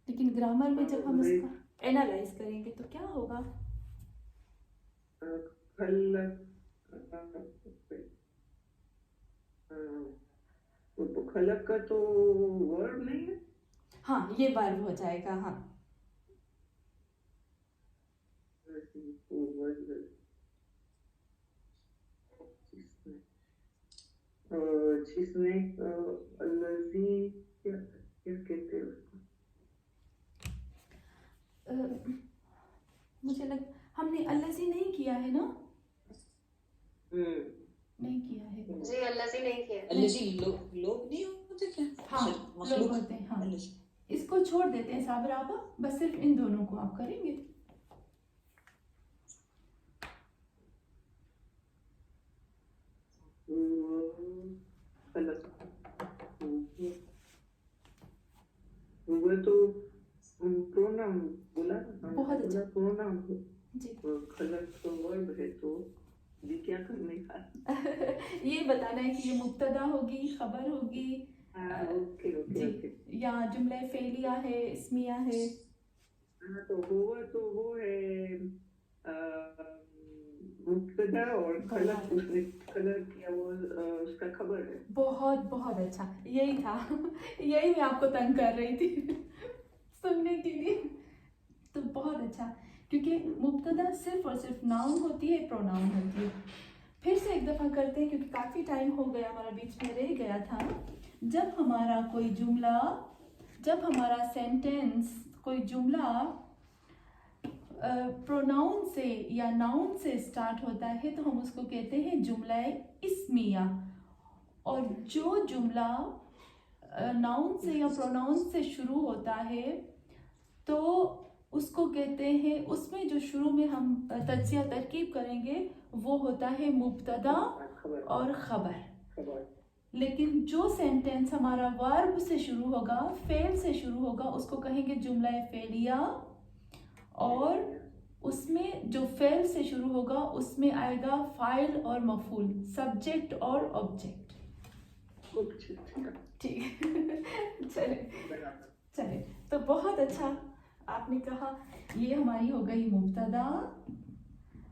लेकिन ग्रामर में जब हम इसका एनालाइज करेंगे तो क्या होगा? खलक का तो वर्ड नहीं है? हाँ ये वर्ब हो जाएगा, हाँ। जिसने अलज़ी, क्या क्या कहते हैं उसको? मुझे हमने अल्लाजी नहीं किया है ना? नहीं किया है जी, अल्लाह से नहीं किया। अल्लाजी लोग नहीं होते क्या? हाँ सिर्फ लोग मखलूक होते हैं, हाँ। अल्लाजी। इसको छोड़ देते हैं साबिर आपा, बस सिर्फ इन दोनों को आप करेंगे। वो तो प्रोनाउन बोला ना, बहुत अच्छा। प्रोनाउन जी खलक तो वर्ब है, तो ये क्या करने का? ये बताना है कि ये मुब्तदा होगी, खबर होगी, ओके ओके जी, ओके। या जुमला फेलिया है, इस्मिया है। हाँ तो हुआ तो वो है मुब्तदा, और खलक उसने कलर किया, वो उसका खबर है। बहुत बहुत अच्छा, यही था यही मैं आपको तंग कर रही थी सुनने के लिए। तो बहुत अच्छा, क्योंकि मुब्तदा सिर्फ और सिर्फ नाउन होती है, प्रोनाउन होती है। फिर से एक दफ़ा करते हैं क्योंकि काफ़ी टाइम हो गया, हमारा बीच में रह गया था। जब हमारा कोई जुमला, जब हमारा सेंटेंस, कोई जुमला प्रोनाउन से या नाउन से स्टार्ट होता है तो हम उसको कहते हैं जुमला इस्मिया। और जो जुमला नाउन से या प्रोनाउन से शुरू होता है तो उसको कहते हैं, उसमें जो शुरू में हम तज्जिया तरकीब करेंगे वो होता है मुब्तदा और खबर। लेकिन जो सेंटेंस हमारा वर्ब से शुरू होगा, फेल से शुरू होगा, उसको कहेंगे जुमला फेलिया। और उसमें जो फेल से शुरू होगा उसमें आएगा फाइल और मफूल, सब्जेक्ट और ऑब्जेक्ट। ठीक चले तो बहुत अच्छा आपने कहा। ये हमारी हो गई मुब्तदा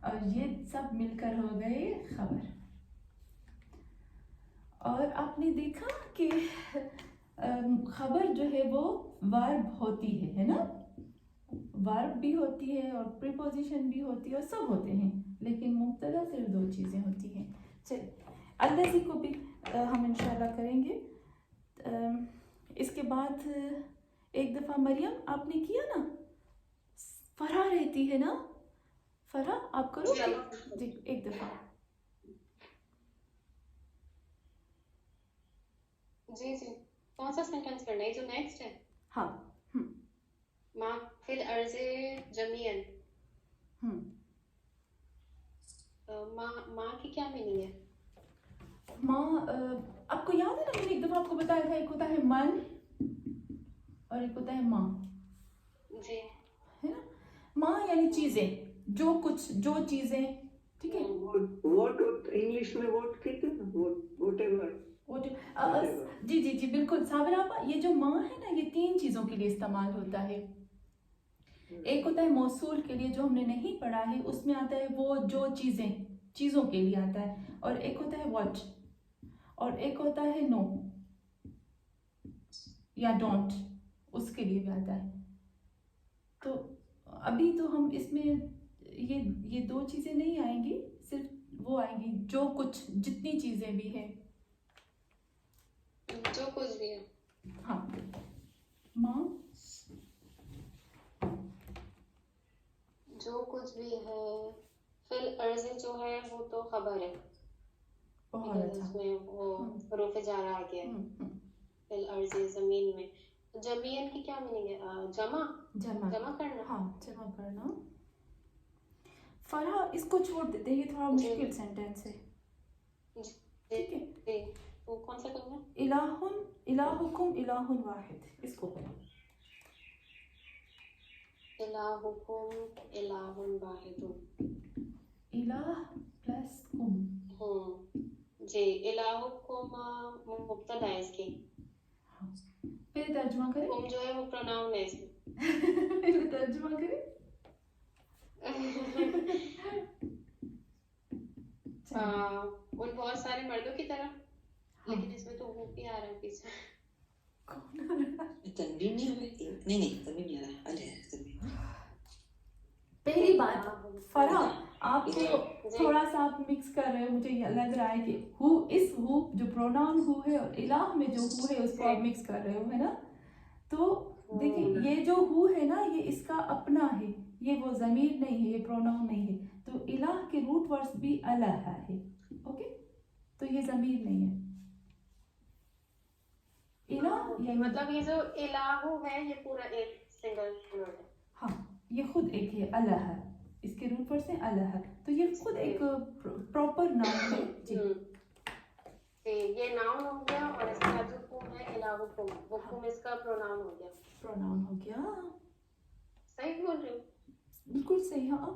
और ये सब मिलकर हो गए खबर। और आपने देखा कि खबर जो है वो वर्ब होती है ना? वर्ब भी होती है और प्रीपोजिशन भी होती है और सब होते हैं, लेकिन मुब्तदा सिर्फ दो चीज़ें होती हैं। चलिए अल्लाजी को भी हम इंशाल्लाह करेंगे। इसके बाद एक दफ़ा मरियम आपने किया ना, फरहा रहती है ना, फरहा आप करो जी एक दफ़ा। जी जी, कौन सा सेंटेंस करना है? जो नेक्स्ट है? हाँ। माँ फिल अर्ज़े जमीयन। माँ की क्या मीनिंग है? माँ, आपको याद है ना मैंने एक दफ़ा आपको बताया था, एक होता है मन और एक होता है माँ, जी है ना? माँ यानी चीज़ें, जो कुछ, जो चीज़ें, ठीक है। व्हाट इंग्लिश में व्हाट कहते हैं ना, व्हाटएवर। जी जी जी बिल्कुल साबिरा आपा, ये जो माँ है ना, ये तीन चीज़ों के लिए इस्तेमाल होता है। एक होता है मौसूल के लिए, जो हमने नहीं पढ़ा है, उसमें आता है वो जो चीज़ें, चीज़ों के लिए आता है। और एक होता है व्हाट, और एक होता है नो या डोंट, उसके लिए भी आता है। तो अभी तो हम इसमें ये दो चीज़ें नहीं आएंगी, सिर्फ वो आएंगी जो कुछ, जितनी चीजें भी हैं। जो कुछ भी है। हाँ माँ, जो कुछ भी है। फिल अर्ज़ जो है वो तो खबर है, बहुत अच्छा। इसमें वो हरूफ जारा आ गया है। फिल अर्ज़ जमीन में, जमीन की क्या मीनिंग है? जमा जमा करना। हाँ, जमा करना। फरहा, इसको छोड़ देते हैं, ये थोड़ा मुश्किल सेंटेंस है, ठीक है? जी, वो कौन सा करना? इलाहुन इलाहुकुम इलाहुन वाहिद, इसको इलाहुकुम इलाहुन वाहिदुन। इलाह प्लस कुम। जी, इलाहुकुम मुब्तदा है इसकी। फिर तर्जुमा करें। कुम जो है वो प्रोनाउन है इसमें। फिर तर्जुमा करें। उन बहुत सारे मर्दों की तरह। लेकिन इसमें तो वो भी आ रहा है पीछे। तनवीन नहीं हुई, नहीं तनवीन नहीं आ रहा, अरे तनवीन। पहली बात फरहा, आप थोड़ा सा आप मिक्स कर रहे हो, मुझे लग रहा है कि हु, इस हु जो प्रोनाउन हु है और इलाह में जो हु है उसको आप मिक्स कर रहे हो, है ना? तो देखिए ये जो हु है ना, ये इसका अपना है, ये वो ज़मीर नहीं है, ये प्रोनाउन नहीं है। तो इलाह के रूट वर्ड्स भी अलाह है, ओके? तो ये ज़मीर नहीं है। इलाह ये मतलब ये जो इलाहु है ये पूरा एक सिंगल वर्ड है। हाँ, ये खुद एक है, अल्लाह है, इसके रूट वर्ड से अल्लाह है, तो ये खुद एक प्रॉपर नाउन है जी। ये नाउन हो गया और इसका जो कुम है इलाहुकुम, वो कुम इसका प्रोनाउन हो गया। प्रोनाउन हो गया, सही बोल रही हूँ? बिल्कुल सही। हाँ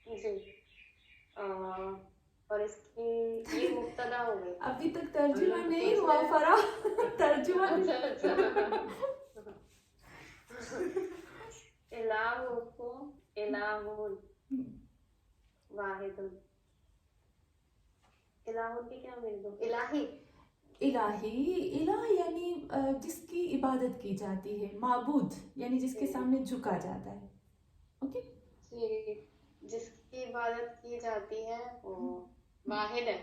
जी। और इसकी ये मुब्तदा हो गई। अभी तक तर्जुमा नहीं हुआ फरा, तर्जुमा अच्छा। इलाहुकुम इलाहुन वाहिदुन। इलाहुन की क्या मीनिंग? इलाही। इलाही, इलाह यानी जिसकी इबादत की जाती है, माबूद यानी जिसके सामने झुका जाता है, ओके? जिसकी इबादत की जाती है वो वाहिद है,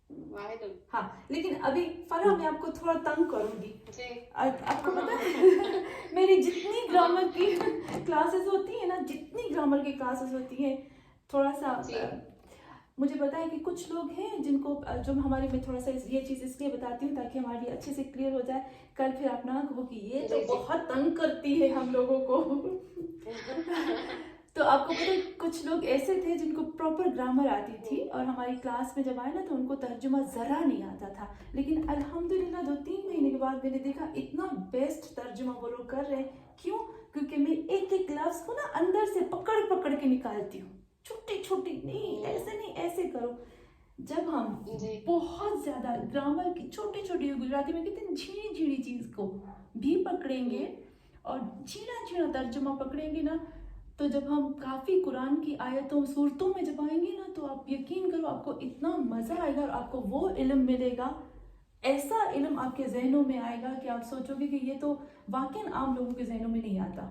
वाहिदुन। हाँ, लेकिन अभी फरा मैं आपको थोड़ा तंग करूंगी जी। आपको पता है मेरी जितनी ग्रामर की क्लासेस होती है ना, जितनी ग्रामर की क्लासेस होती है, थोड़ा सा मुझे पता है कि कुछ लोग हैं जिनको, जो हमारे में थोड़ा सा ये चीज़ इसलिए बताती हूँ ताकि हमारे लिए अच्छे से क्लियर हो जाए, कल फिर आप ना कहो कि ये तो बहुत तंग करती है हम लोगों को। तो आपको पता है कुछ लोग ऐसे थे जिनको प्रॉपर ग्रामर आती थी और हमारी क्लास में जब आए ना तो उनको तर्जुमा ज़रा नहीं आता था, लेकिन अल्हम्दुलिल्लाह 2-3 महीने के बाद मैंने देखा इतना बेस्ट तर्जुमा वो लोग कर रहे हैं। क्यों? क्योंकि मैं एक एक लफ्ज़ को ना अंदर से पकड़ पकड़ के निकालती हूँ, छोटी छोटी, नहीं ऐसे नहीं, ऐसे करो। जब हम बहुत ज़्यादा ग्रामर की छोटी छोटी, गुजराती में कहते हैं झीणी झीणी चीज़ को भी पकड़ेंगे और झीणा झीणा तर्जुमा पकड़ेंगे ना, तो जब हम काफ़ी कुरान की आयतों सूरतों में जब आएंगे ना, तो आप यकीन करो आपको इतना मज़ा आएगा और आपको वो इल्म मिलेगा, ऐसा इल्म आपके जहनों में आएगा कि आप सोचोगे कि ये तो वाकई आम लोगों के जहनों में नहीं आता।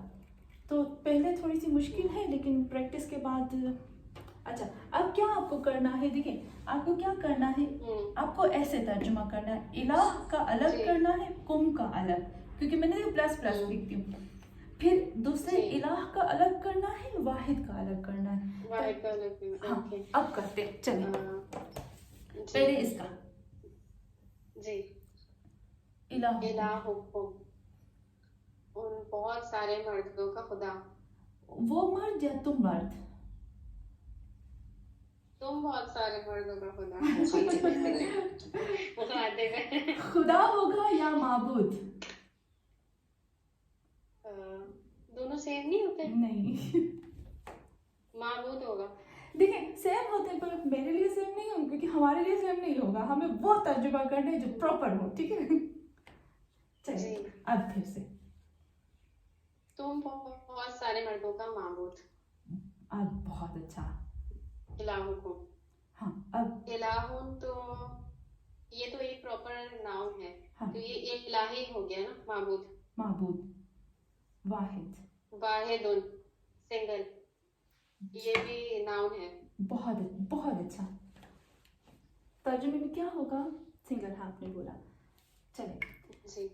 तो पहले थोड़ी सी मुश्किल है, लेकिन प्रैक्टिस के बाद। अच्छा, अब क्या आपको करना है, देखिए आपको क्या करना है, आपको ऐसे तर्जुमा करना है, इलाह का अलग करना है, कुम का अलग, क्योंकि मैंने प्लस प्लस लिखती हूँ। फिर दूसरे इलाह का अलग करना है, वाहिद का अलग करना है। वाहिद का अलग। हाँ, अब करते हैं, चलिए पहले इसका जी। इलाहुकुम, उन बहुत सारे मर्दों का खुदा। वो मर्द या तुम मर्द? तुम बहुत सारे मर्दों का खुदा। मुखातिब खुदा होगा या माबूद? दोनों सेम नहीं होते? नहीं, माबूद होगा। देखिए सेम होते हैं पर मेरे लिए सेम नहीं होंगे, क्योंकि हमारे लिए सेम नहीं होगा, हमें वो तर्जुमा करना है जो प्रॉपर हो, ठीक है? चलिए अब फिर से, तुम बहुत सारे मर्दों का माबूद। अब बहुत अच्छा। इलाहुकुम। हाँ, अब इलाहुन तो ये तो एक प्रॉपर नाउन है। हाँ, तो ये इलाही हो गया ना, माबूद। माबूद, वाहिद, वाहिदुन सिंगल, ये भी नाउन है। बहुत बहुत अच्छा। तर्जुमे में क्या होगा? सिंगल है आपने बोला। चले जी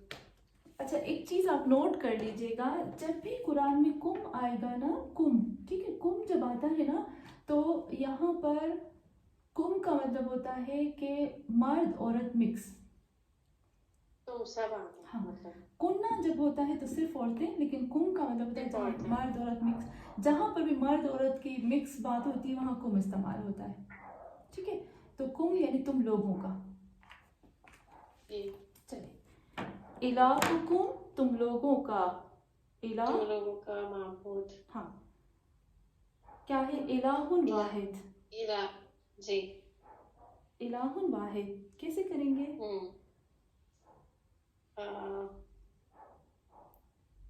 अच्छा, एक चीज आप नोट कर लीजिएगा, जब भी कुरान में कुम आएगा ना, कुम, ठीक है, कुम जब आता है ना तो यहाँ पर कुम का मतलब होता है कि मर्द औरत मिक्स। तो सब आ गया। हाँ। मतलब कुन्ना जब होता है तो सिर्फ औरतें, लेकिन कुम का मतलब होता है सिर्फ जहाँ औरतें। मर्द औरत मिक्स, जहाँ पर भी मर्द औरत की मिक्स बात होती है वहाँ कुम इस्तेमाल होता है, ठीक है। तो कुम यानी तुम लोगों का। जी चलिए, इलाहुकुम तुम लोगों का, इला तुम लोगों का माबूद। हाँ क्या है? इलाहुन वाहिद। इला जी इलाहुन वाहिद कैसे करेंगे?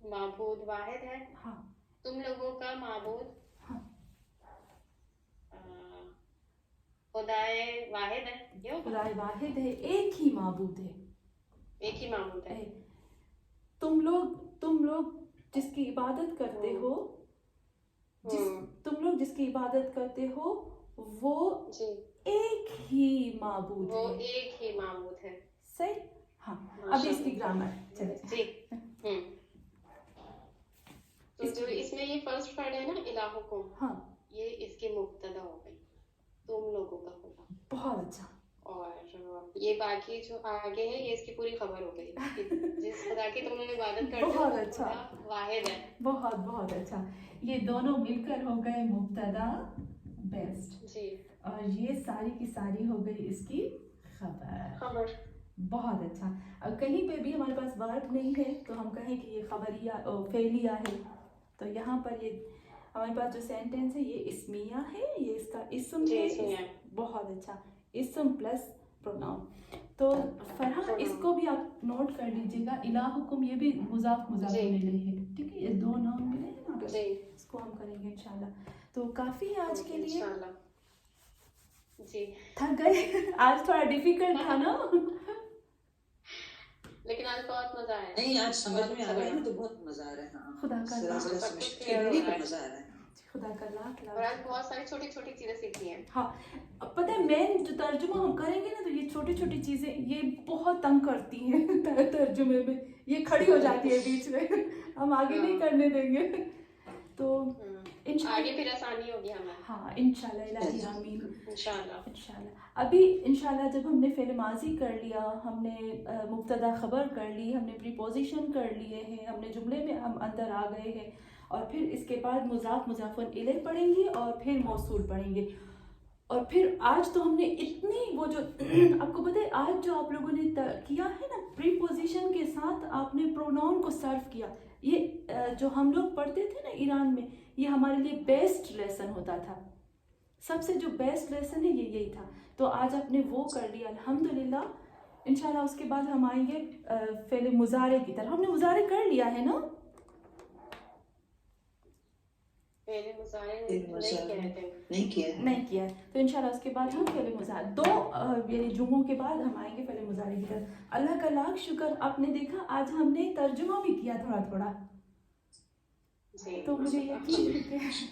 माबूद वाहिद है। हाँ तुम लोगों का माबूद हाँ खुदाए वाहिद है। ये होगा? खुदाए वाहिद है, एक ही माबूद है। एक ही माबूद है। तुम लोग जिसकी इबादत करते हो, तुम लोग जिसकी इबादत करते हो वो जी एक ही माबूद वो है। एक ही माबूद है। सही। हाँ अभी इसकी ग्रामर चले। जी तो जो इसमें ये फर्स्ट वर्ड है ना इलाहुकुम, हाँ ये इसकी मुब्तदा हो गई, तुम लोगों का होगा। बहुत अच्छा। और ये बाकी जो आगे है ये इसकी पूरी खबर हो गई कि जिस खुदा की तुम लोग इबादत करते हो बहुत वो अच्छा। खुदा वाहिद है। बहुत बहुत अच्छा, ये दोनों मिलकर हो गए मुब्तदा बेस्ट, जी और ये सारी की सारी हो गई इसकी खबर। बहुत अच्छा। अब कहीं पे भी हमारे पास वर्ब नहीं है तो हम कहें कि ये खबरिया फेलिया है, तो यहाँ पर ये हमारे पास जो सेंटेंस है ये इस्मिया है, ये इसका इस्म जी है। इसमें है। बहुत अच्छा, इस्म प्लस प्रोनाउन। तो फरहान इसको भी आप नोट कर लीजिएगा, इलाहुकुम ये भी मुजाफ मुजाफ जी। मिले हैं, ठीक है, ये दो नाउन मिले हैं ना, जी इसको हम करेंगे इंशाल्लाह। तो काफी है आज के लिए। इंशाल्लाह। जी थक गए आज थोड़ा डिफिकल्ट था ना लेकिन आज बहुत मजा आया। नहीं, आज समझ में आ रहा है ना, तो बहुत मजा आ रहा है। हाँ, खुदा का जरा नाम, जरा सब कुछ समझते clear ही हो रहा है। मजा आ रहा है। खुदा का लाख और आज लाख। बहुत सारी छोटी छोटी चीजें सीखी हैं। हाँ, अब पता है मेन जो तर्जुमा हम करेंगे ना, तो ये छोटी छोटी चीजें ये बहुत तंग करती हैं तर्जुमे में, ये खड़ी हो जाती है बीच में, हम आगे नहीं करने देंगे। तो इंशाल्लाह आगे फिर आसानी होगी हमें। हाँ इंशाल्लाह इलाही आमीन। इंशाल्लाह। इंशाल्लाह अभी इंशाल्लाह जब हमने फ़िल माजी कर लिया, हमने मुब्तदा खबर कर ली, हमने प्रीपोजिशन कर लिए हैं, हमने जुमले में हम अंदर आ गए हैं, और फिर इसके बाद मुज़ाफ मुज़ाफ़ुन इलैह पढ़ेंगे और फिर मौसूल पढ़ेंगे। और फिर आज तो हमने इतनी वो जो आपको पता है आज जो आप लोगों ने किया है ना, प्रीपोजिशन के साथ आपने प्रोनाउन को सर्व किया, ये जो हम लोग पढ़ते थे ना ईरान में, ये हमारे लिए बेस्ट लेसन होता था, सबसे जो बेस्ट लेसन है ये यही था। तो आज आपने वो कर लिया अल्हम्दुलिल्लाह। इंशाल्लाह उसके बाद हम आएंगे फ़िल मुज़ारे की तरफ। हमने मुज़ारे कर लिया है ना, पहले मुज़ारे नहीं किया थे। नहीं किया है, तो इंशाल्लाह उसके बाद हम फ़िल मुज़ारे दो यानी जुमों के बाद हम आएंगे फ़िल मुज़ारे की तरफ। अल्लाह का लाख शुक्र, आपने देखा आज हमने तर्जुमा भी किया थोड़ा थोड़ा, तो मुझे यकीन है कि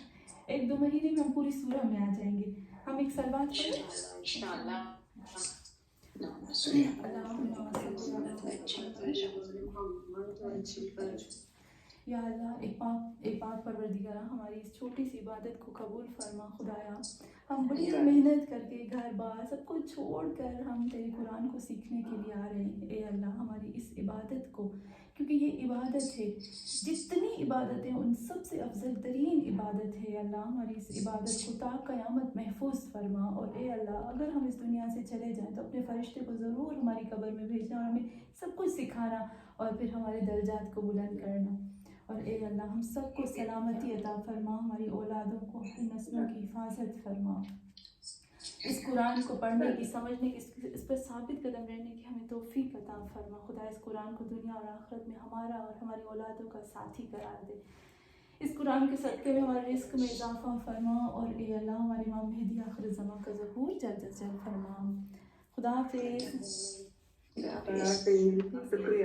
1-2 महीने में हम पूरी सूरह में आ जाएंगे। हम एक सलवात पढ़ें इंशाल्लाह। या अल्लाह एक बात परवरदिगारा, हमारी इस छोटी सी इबादत को कबूल फरमा खुदाया। हम बड़ी मेहनत करके घर बार सब कुछ छोड़ कर हम तेरे कुरान को सीखने के लिए आ रहे हैं। ए अल्लाह हमारी इस इबादत को, क्योंकि ये इबादत है, जितनी इबादत है उन सबसे अफजल तरीन इबादत है अल्लाह, हमारी इस इबादत को ता क़यामत महफूज फरमा। और ए अल्लाह अगर हम इस दुनिया से चले जाएं तो अपने फरिश्ते को ज़रूर हमारी कब्र में भेजना और हमें सब कुछ सिखाना और फिर हमारे दर्जात को बुलंद करना। और ए अल्लाह हम सबको सलामती अता फरमा, हमारी औलादों को हर नस्लों की हिफाजत फरमा, इस कुरान को पढ़ने की, समझने की, इस पर साबित कदम रहने की हमें तौफीक अता फरमा। खुदा इस कुरान को दुनिया और आखिरत में हमारा और हमारी औलादों का साथी करार दे। इस कुरान के सदक़े में हमारे रिस्क में इजाफ़ा फरमा। और ए अल्लाह हमारे इमाम मेहदी आखिर ज़मां का ज़हूर जल्द अज़ जल्द फरमा। खुदा हाफ़िज़। शुक्रिया।